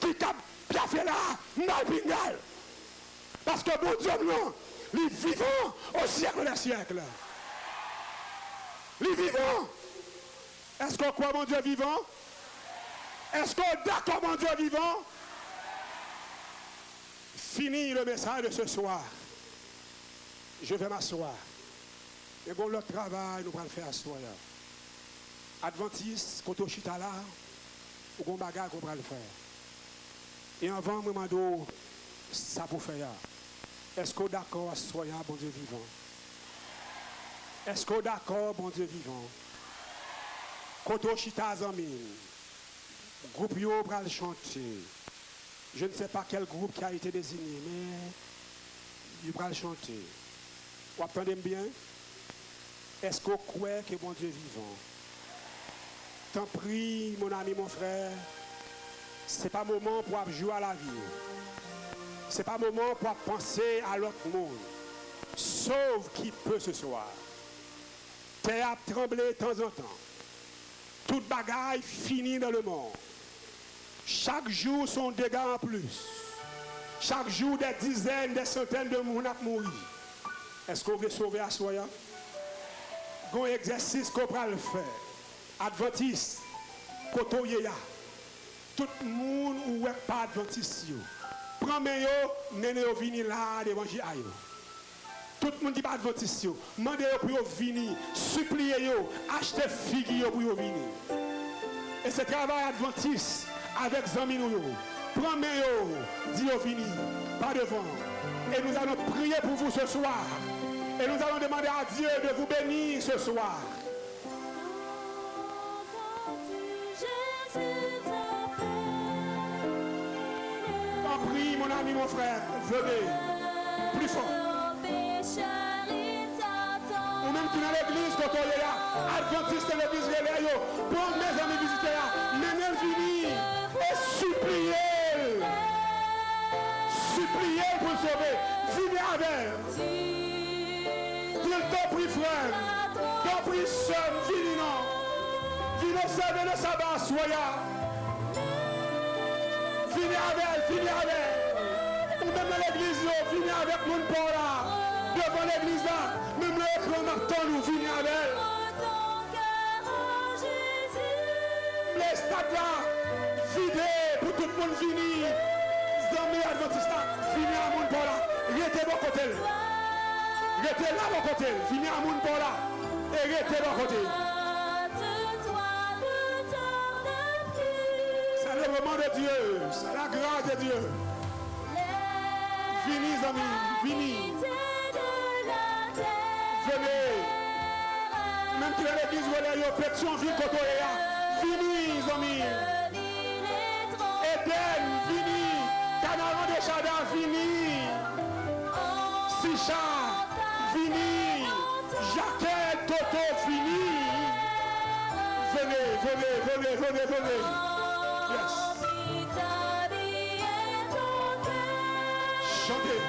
qui a bien fait là, mal pingé. Parce que mon Dieu, non. Les vivants au siècle des siècles. Les vivants. Est-ce qu'on croit mon Dieu vivant? Est-ce qu'on est d'accord mon Dieu vivant? Fini le message de ce soir. Je vais m'asseoir. Et bon, le travail, nous allons le faire à soir. Adventiste, quand on chita là, ou bon bagage qu'on va le faire. Et avant, je me demande, ça pour faire. Est-ce qu'on est d'accord à soyez bon Dieu vivant? Est-ce qu'on est d'accord, bon Dieu vivant? Quand on chita zami, groupe yo pral chanter. Je ne sais pas quel groupe qui a été désigné, mais il pral chanter. Vous entendez bien? Est-ce qu'on croit que bon Dieu vivant? T'en prie, mon ami, mon frère, ce n'est pas le moment pour jouer à la vie. Ce n'est pas le moment pour penser à l'autre monde. Sauf qui peut ce soir. Terre a tremblé de temps en temps. Toute bagaille finit dans le monde. Chaque jour, son dégât en plus. Chaque jour, des dizaines, des centaines de monde ont mouru. Est-ce qu'on veut sauver à soi? Un exercice qu'on va le faire. Adventiste, kotoyeya. Tout le monde ou pas adventiste. Prends-moi, néné, vini là, d'évangile. Tout le monde dit pas adventiste. Mandez pour venir, suppliez, achetez figues pour venir. Et ce travail adventiste avec Zami nous. Prends main, dis au fini, pas devant. Et nous allons prier pour vous ce soir. Et nous allons demander à Dieu de vous bénir ce soir. En prie, mon ami, mon frère, venez. Plus fort. Ou même qui dans l'église, quand on est là, adventiste de l'église, pour mes amis visiteurs, menez venir et suppliez. Suppliez pour le sauver. Venez avec. Dieu t'en prie, frère. T'en prie, soeur. Venez, non. Venez servir le sabbat, soyez. Venez avec, venez avec. Ou même dans l'église, venez avec mon port là. Devant l'église là. Même le écran Martin nous, venez avec. Les stades là, vidés pour tout le monde venir. Zami adventiste là, venez à mon port là. Restez bon côté. Restez là bon côté. Venez à mon port là. Et restez bon côté. C'est le moment de Dieu. C'est la grâce de Dieu. Venez, amis. Venez. Venez. Même qui est l'église, vous allez pétion, ville, côté. Venez, amis. Eden, venez. Canaran de Chada, venez. Sicha, venez. Jacquel, Toto, venez. Venez, venez, venez, venez, venez. Yes. Chantez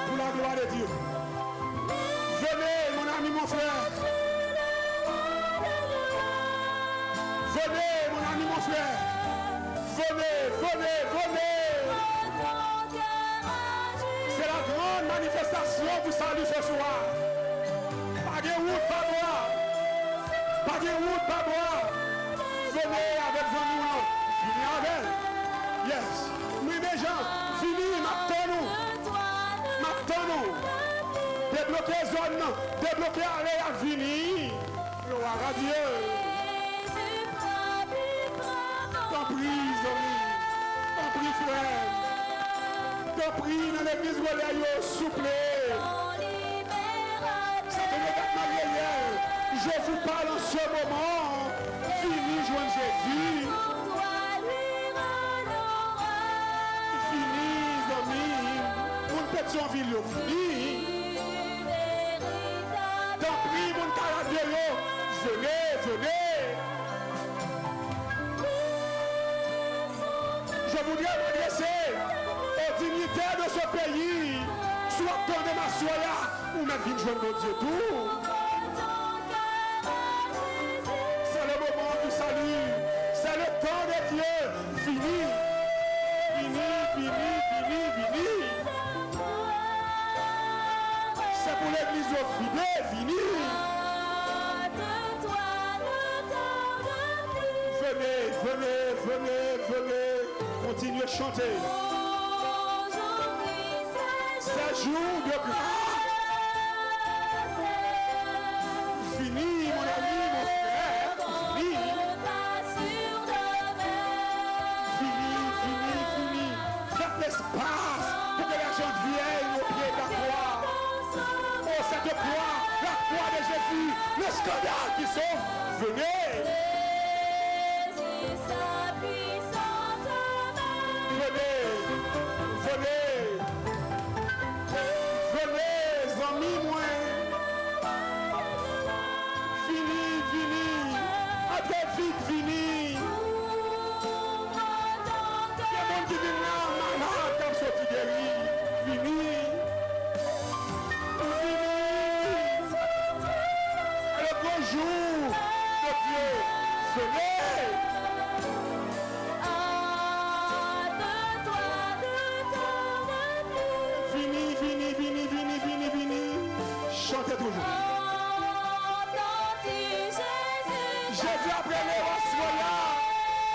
pour la gloire de Dieu. Venez, mon ami, mon frère. Venez, mon ami, mon frère. Venez, venez, venez. C'est la grande manifestation du salut ce soir. Pas de route, pas boire. Pas de route, pas boire. Venez avec vous. Venez avec. Yes. Oui, mes gens, fini, maintenant. Maintenant. Débloquer zone, débloquer aller à venir. Gloire à Dieu. T'en prie, Zomi. T'en prie, frère. T'en prie, dans l'église Roléo, souple. Ça fait le battement réel. Je vous parle en ce moment. Fini, joindre Jésus. Fini, Zomi. Mon petit en ville, fini. T'en prie, mon caractère. Venez, venez. Je voudrais m'adresser aux dignitaires de ce pays, soit ton de ma soya, ou même une jeune de Dieu tout. C'est le moment du salut, c'est le temps de Dieu. Fini, fini, fini, fini, fini. C'est pour l'église fini, fini. Venez, venez, venez, venez. Continuez à chanter. C'est jour de grâce. Fini, mon ami, mon frère. Fini. Fini, fini, fini. Faites l'espace pour que les gens viennent au pied de la croix. Oh, cette croix, la croix de Jésus, le scandale qui sauve. Venez. Venez, amis, moi. Fini, fini. À très vite, fini. Il y a des gens qui viennent là, malade, comme ça, qui guérit. Fini. Le grand jour de Dieu. Venez. Chantez toujours. Jésus après les soya.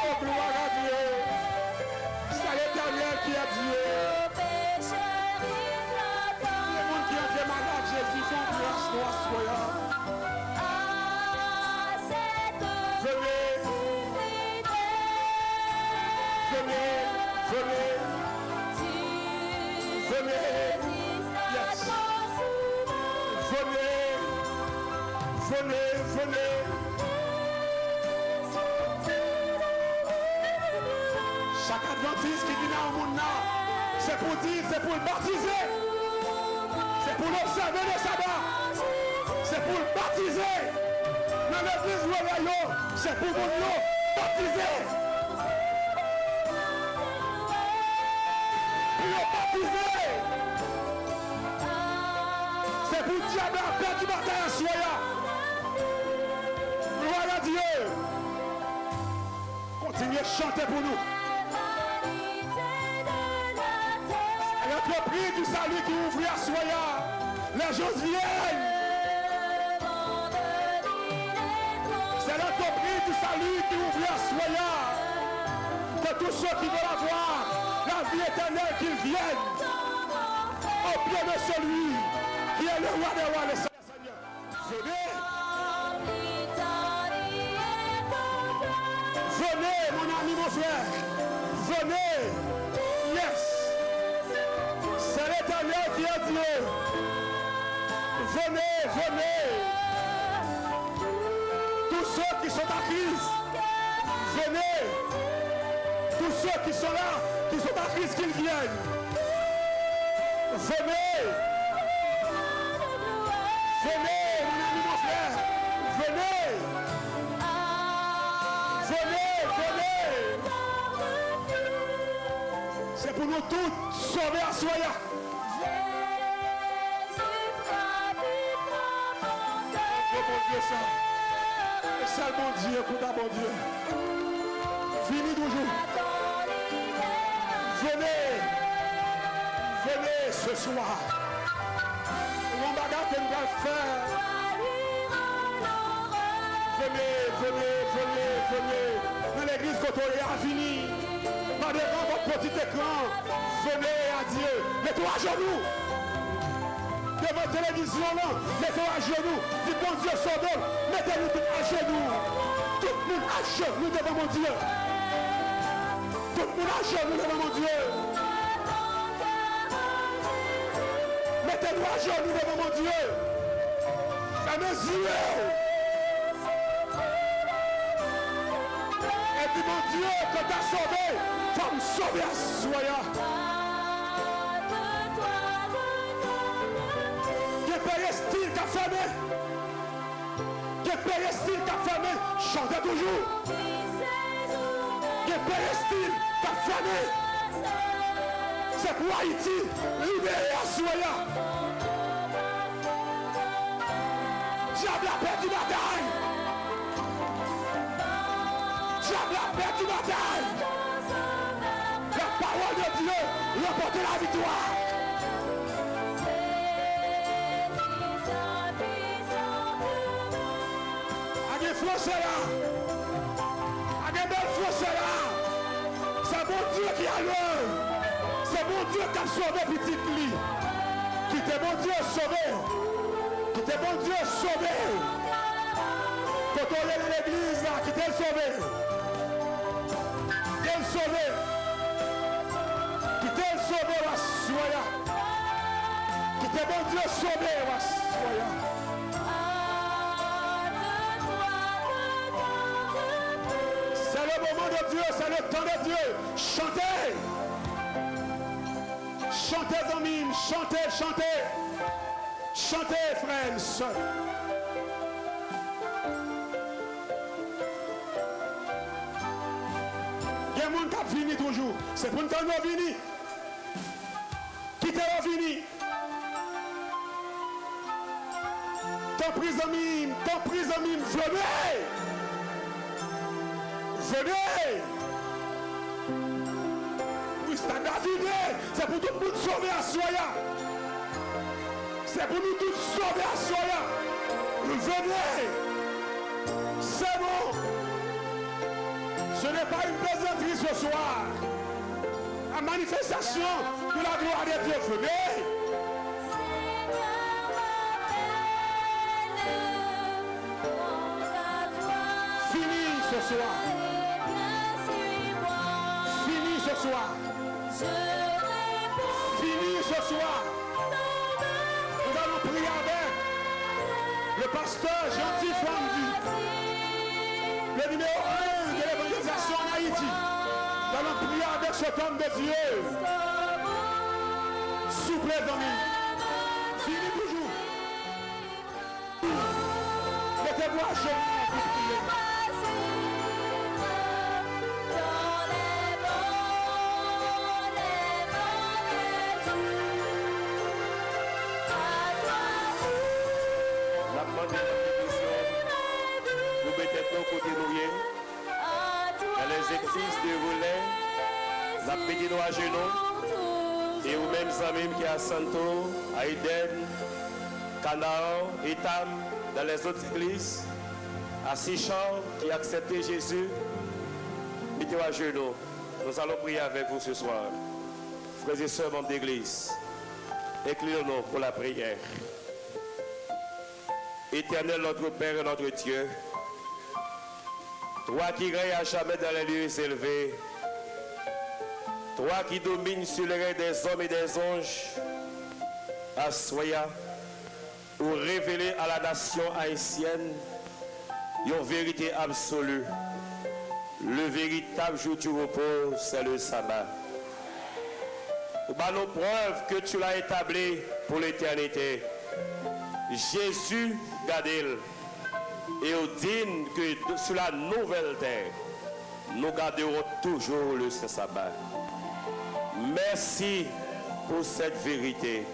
Oh, gloire à Dieu. C'est l'Éternel qui a Dieu. Les gens qui ont été malades, Jésus sont grâce, soya. Venez. Venez. Venez. Yes. Venez. Venez. Venez. Chaque adventiste qui vient au monde là, c'est pour dire, c'est pour le baptiser. C'est pour l'observer le sabbat. C'est pour le baptiser. Dans l'église royale, c'est pour nous baptiser. Pour le baptiser. C'est pour le diable à faire du bataille à soya. Gloire à Dieu. Continuez à chanter pour nous. L'entreprise du salut qui ouvre à soya. Les gens viennent. C'est l'entreprise du salut qui ouvre à soya. Que tous ceux qui veulent avoir la vie éternelle qu'ils viennent au pied de celui qui est le roi des rois, le Seigneur. Venez. Venez, mon ami, mon frère. Venez. Yes. C'est l'Éternel qui est Dieu. Venez, venez. Tous ceux qui sont à Christ, venez. Tous ceux qui sont là, qui sont à Christ, qu'ils viennent. Venez. Venez, mon ami, mon frère. Venez. Venez, venez. C'est pour nous tous sauver à soya. Ça. Et ça, bon Dieu, pour ta bon Dieu. Fini toujours. Venez. Venez ce soir. Mon bagage que nous allons faire. Venez, venez, venez, venez. Dans l'église quand on est à fini. Dans devant votre petit écran. Venez à Dieu. Mettez-vous à genoux. Devant la télévision, là, mettez-vous à genoux. Dites bon Dieu, sauvez. Mettez-nous tous à genoux. Tout le monde à genoux devant mon Dieu. Tout le monde à genoux devant mon Dieu. Mettez-nous à genoux devant mon Dieu. Fermez les yeux. Et puis mon Dieu, quand tu as sauvé, faut me sauver à soya. Style qu'a fermé. Que paye style qu'a fermé. Chantez toujours. Que paye style qu'a fermé. C'est pour Haïti. Libéré à soya. Diable a perdu la bataille. Diable a perdu la bataille. La parole de Dieu remporte la victoire. C'est là. C'est bon Dieu qui a l'œuvre. C'est bon Dieu qui a sauvé petit lit. Qui était bon Dieu sauvé. Qui était bon Dieu sauvé. Quand on est dans l'église là, qui t'est sauvé. Qui t'est sauvé. Qui t'est sauvé, soya. Qui était bon Dieu sauvé, soya. Dieu, c'est le temps de Dieu. Chantez. Chantez, amis. Chantez, chantez. Chantez, frères et sœurs. Il y a un monde qui a fini toujours. C'est pour nous temps de venir. Quittez le fini. Tant pris, amis. Tant pris, amis. Venez. Venez! Oui, c'est David, c'est pour tout le monde sauver à soya. C'est pour nous tous sauver à soya. Venez! C'est bon! Ce n'est pas une plaisanterie ce soir. La manifestation de la gloire de Dieu. Venez! Fini ce soir. soir. Fini ce soir. Nous allons prier avec le pasteur Gentil Flamdi, le numéro 1 de l'évangélisation en Haïti. Nous allons prier avec cet homme de Dieu. Souple d'amis. Fini toujours. Mettez-vous à genoux pour prier.
Vous mettez nos côtés nouillés. Dans les exercices de relais, la petite nous à genoux. Et vous-même, amis qui à Santo, à Eden, Canaan, Etam, dans les autres églises, à Sichan, qui a accepté Jésus, mettez-vous à genoux. Nous allons prier avec vous ce soir. Frères et sœurs, membres d'église, inclinons-nous pour la prière. Éternel, notre Père et notre Dieu, toi qui règnes à jamais dans les lieux élevés, toi qui domines sur les règnes des hommes et des anges, assoya ou révéler à la nation haïtienne une vérité absolue. Le véritable jour du repos, c'est le sabbat. Nous avons preuve que tu l'as établi pour l'éternité. Jésus, gardez-le. Et au digne que sur la nouvelle terre, nous garderons toujours le sabbat. Merci pour cette vérité.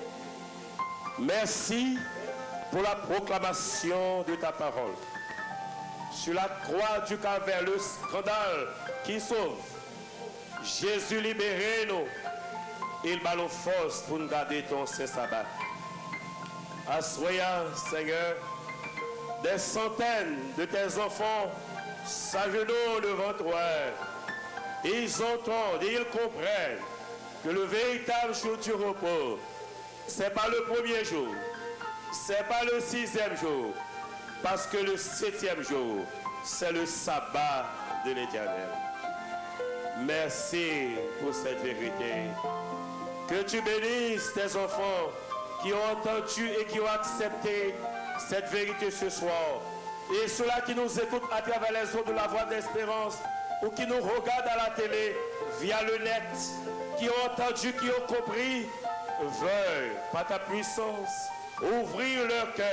Merci pour la proclamation de ta parole. Sur la croix du Calvaire, le scandale qui sauve. Jésus, libérez-nous. Il bat nos forces pour nous garder ton sabbat. Assoya, Seigneur, des centaines de tes enfants s'agenouillent devant toi. Ils entendent et ils comprennent que le véritable jour du repos, ce n'est pas le premier jour, ce n'est pas le 6e jour, parce que le 7e jour, c'est le sabbat de l'Éternel. Merci pour cette vérité. Que tu bénisses tes enfants qui ont entendu et qui ont accepté cette vérité ce soir. Et ceux-là qui nous écoutent à travers les ondes de la voix d'espérance ou qui nous regardent à la télé via le net, qui ont entendu, qui ont compris, veuillent, par ta puissance, ouvrir leur cœur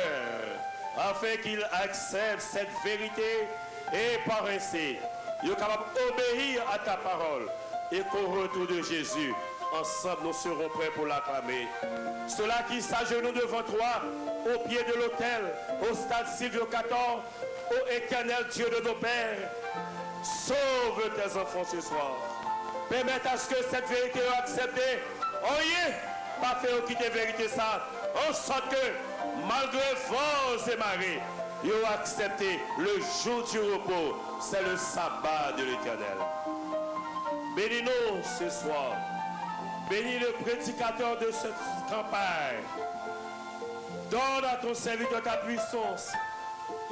afin qu'ils acceptent cette vérité et par ainsi, ils sont capables d'obéir à ta parole et qu'au retour de Jésus, ensemble nous serons prêts pour l'acclamer. Ceux-là qui s'agenouillent devant toi, au pied de l'autel, au stade Silvio 14, ô éternel Dieu de nos pères, sauve tes enfants ce soir. Permette à ce que cette vérité soit acceptée. Oyez, pas faire quitter vérité ça, en sorte que, malgré vents et marées, ils ont accepté le jour du repos. C'est le sabbat de l'Éternel. Bénis-nous ce soir. Bénis le prédicateur de cette campagne. Donne à ton serviteur ta puissance.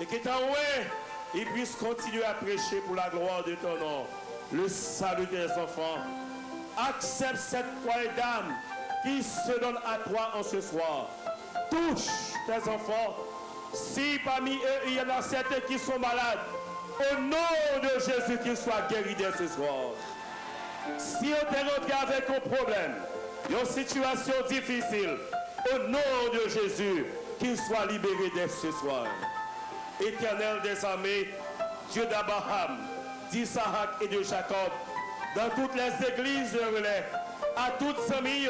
Et que ta ouais, il puisse continuer à prêcher pour la gloire de ton nom. Le salut des enfants. Accepte cette foi et d'âme qui se donne à toi en ce soir. Touche tes enfants. Si parmi eux il y en a certains qui sont malades, au nom de Jésus qu'ils soient guéris dès ce soir. Si on est rentré avec un problème, une situation difficile, au nom de Jésus, qu'ils soient libérés dès ce soir. Éternel des armées, Dieu d'Abraham, d'Isaac et de Jacob, dans toutes les églises de relais, à toutes ces familles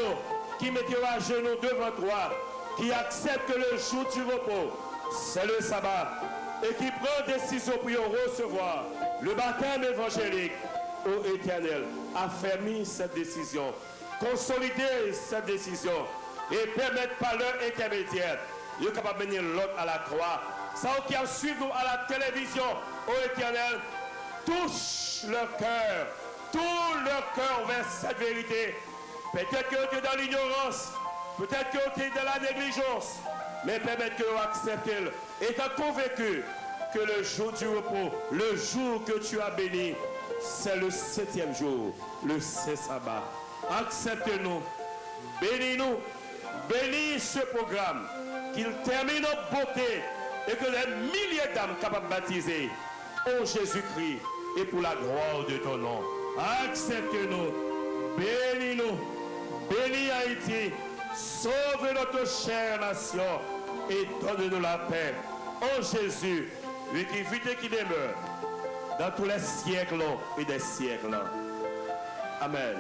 qui mettent à genoux devant toi, qui acceptent que le jour du repos, c'est le sabbat, et qui prend décision pour recevoir le baptême évangélique. Ô Éternel, affermis cette décision, consolidez cette décision et permettre par leur intermédiaire, ils sont capables de venir l'autre à la croix. Ça qui a suivi nous à la télévision, ô Éternel, touche leur cœur, tout leur cœur vers cette vérité. Peut-être que tu es dans l'ignorance, peut-être que tu es dans la négligence, mais permettre que vous acceptez étant convaincu que le jour du repos, le jour que tu as béni, c'est le 7e jour, le saint sabbat. Accepte-nous, bénis-nous, bénis ce programme, qu'il termine en beauté et que les milliers d'âmes capables de baptiser au Jésus-Christ et pour la gloire de ton nom. Accepte-nous, bénis-nous, bénis Haïti, sauve notre chère nation et donne-nous la paix. Oh Jésus, lui qui vit et qui demeure dans tous les siècles et des siècles. Amen.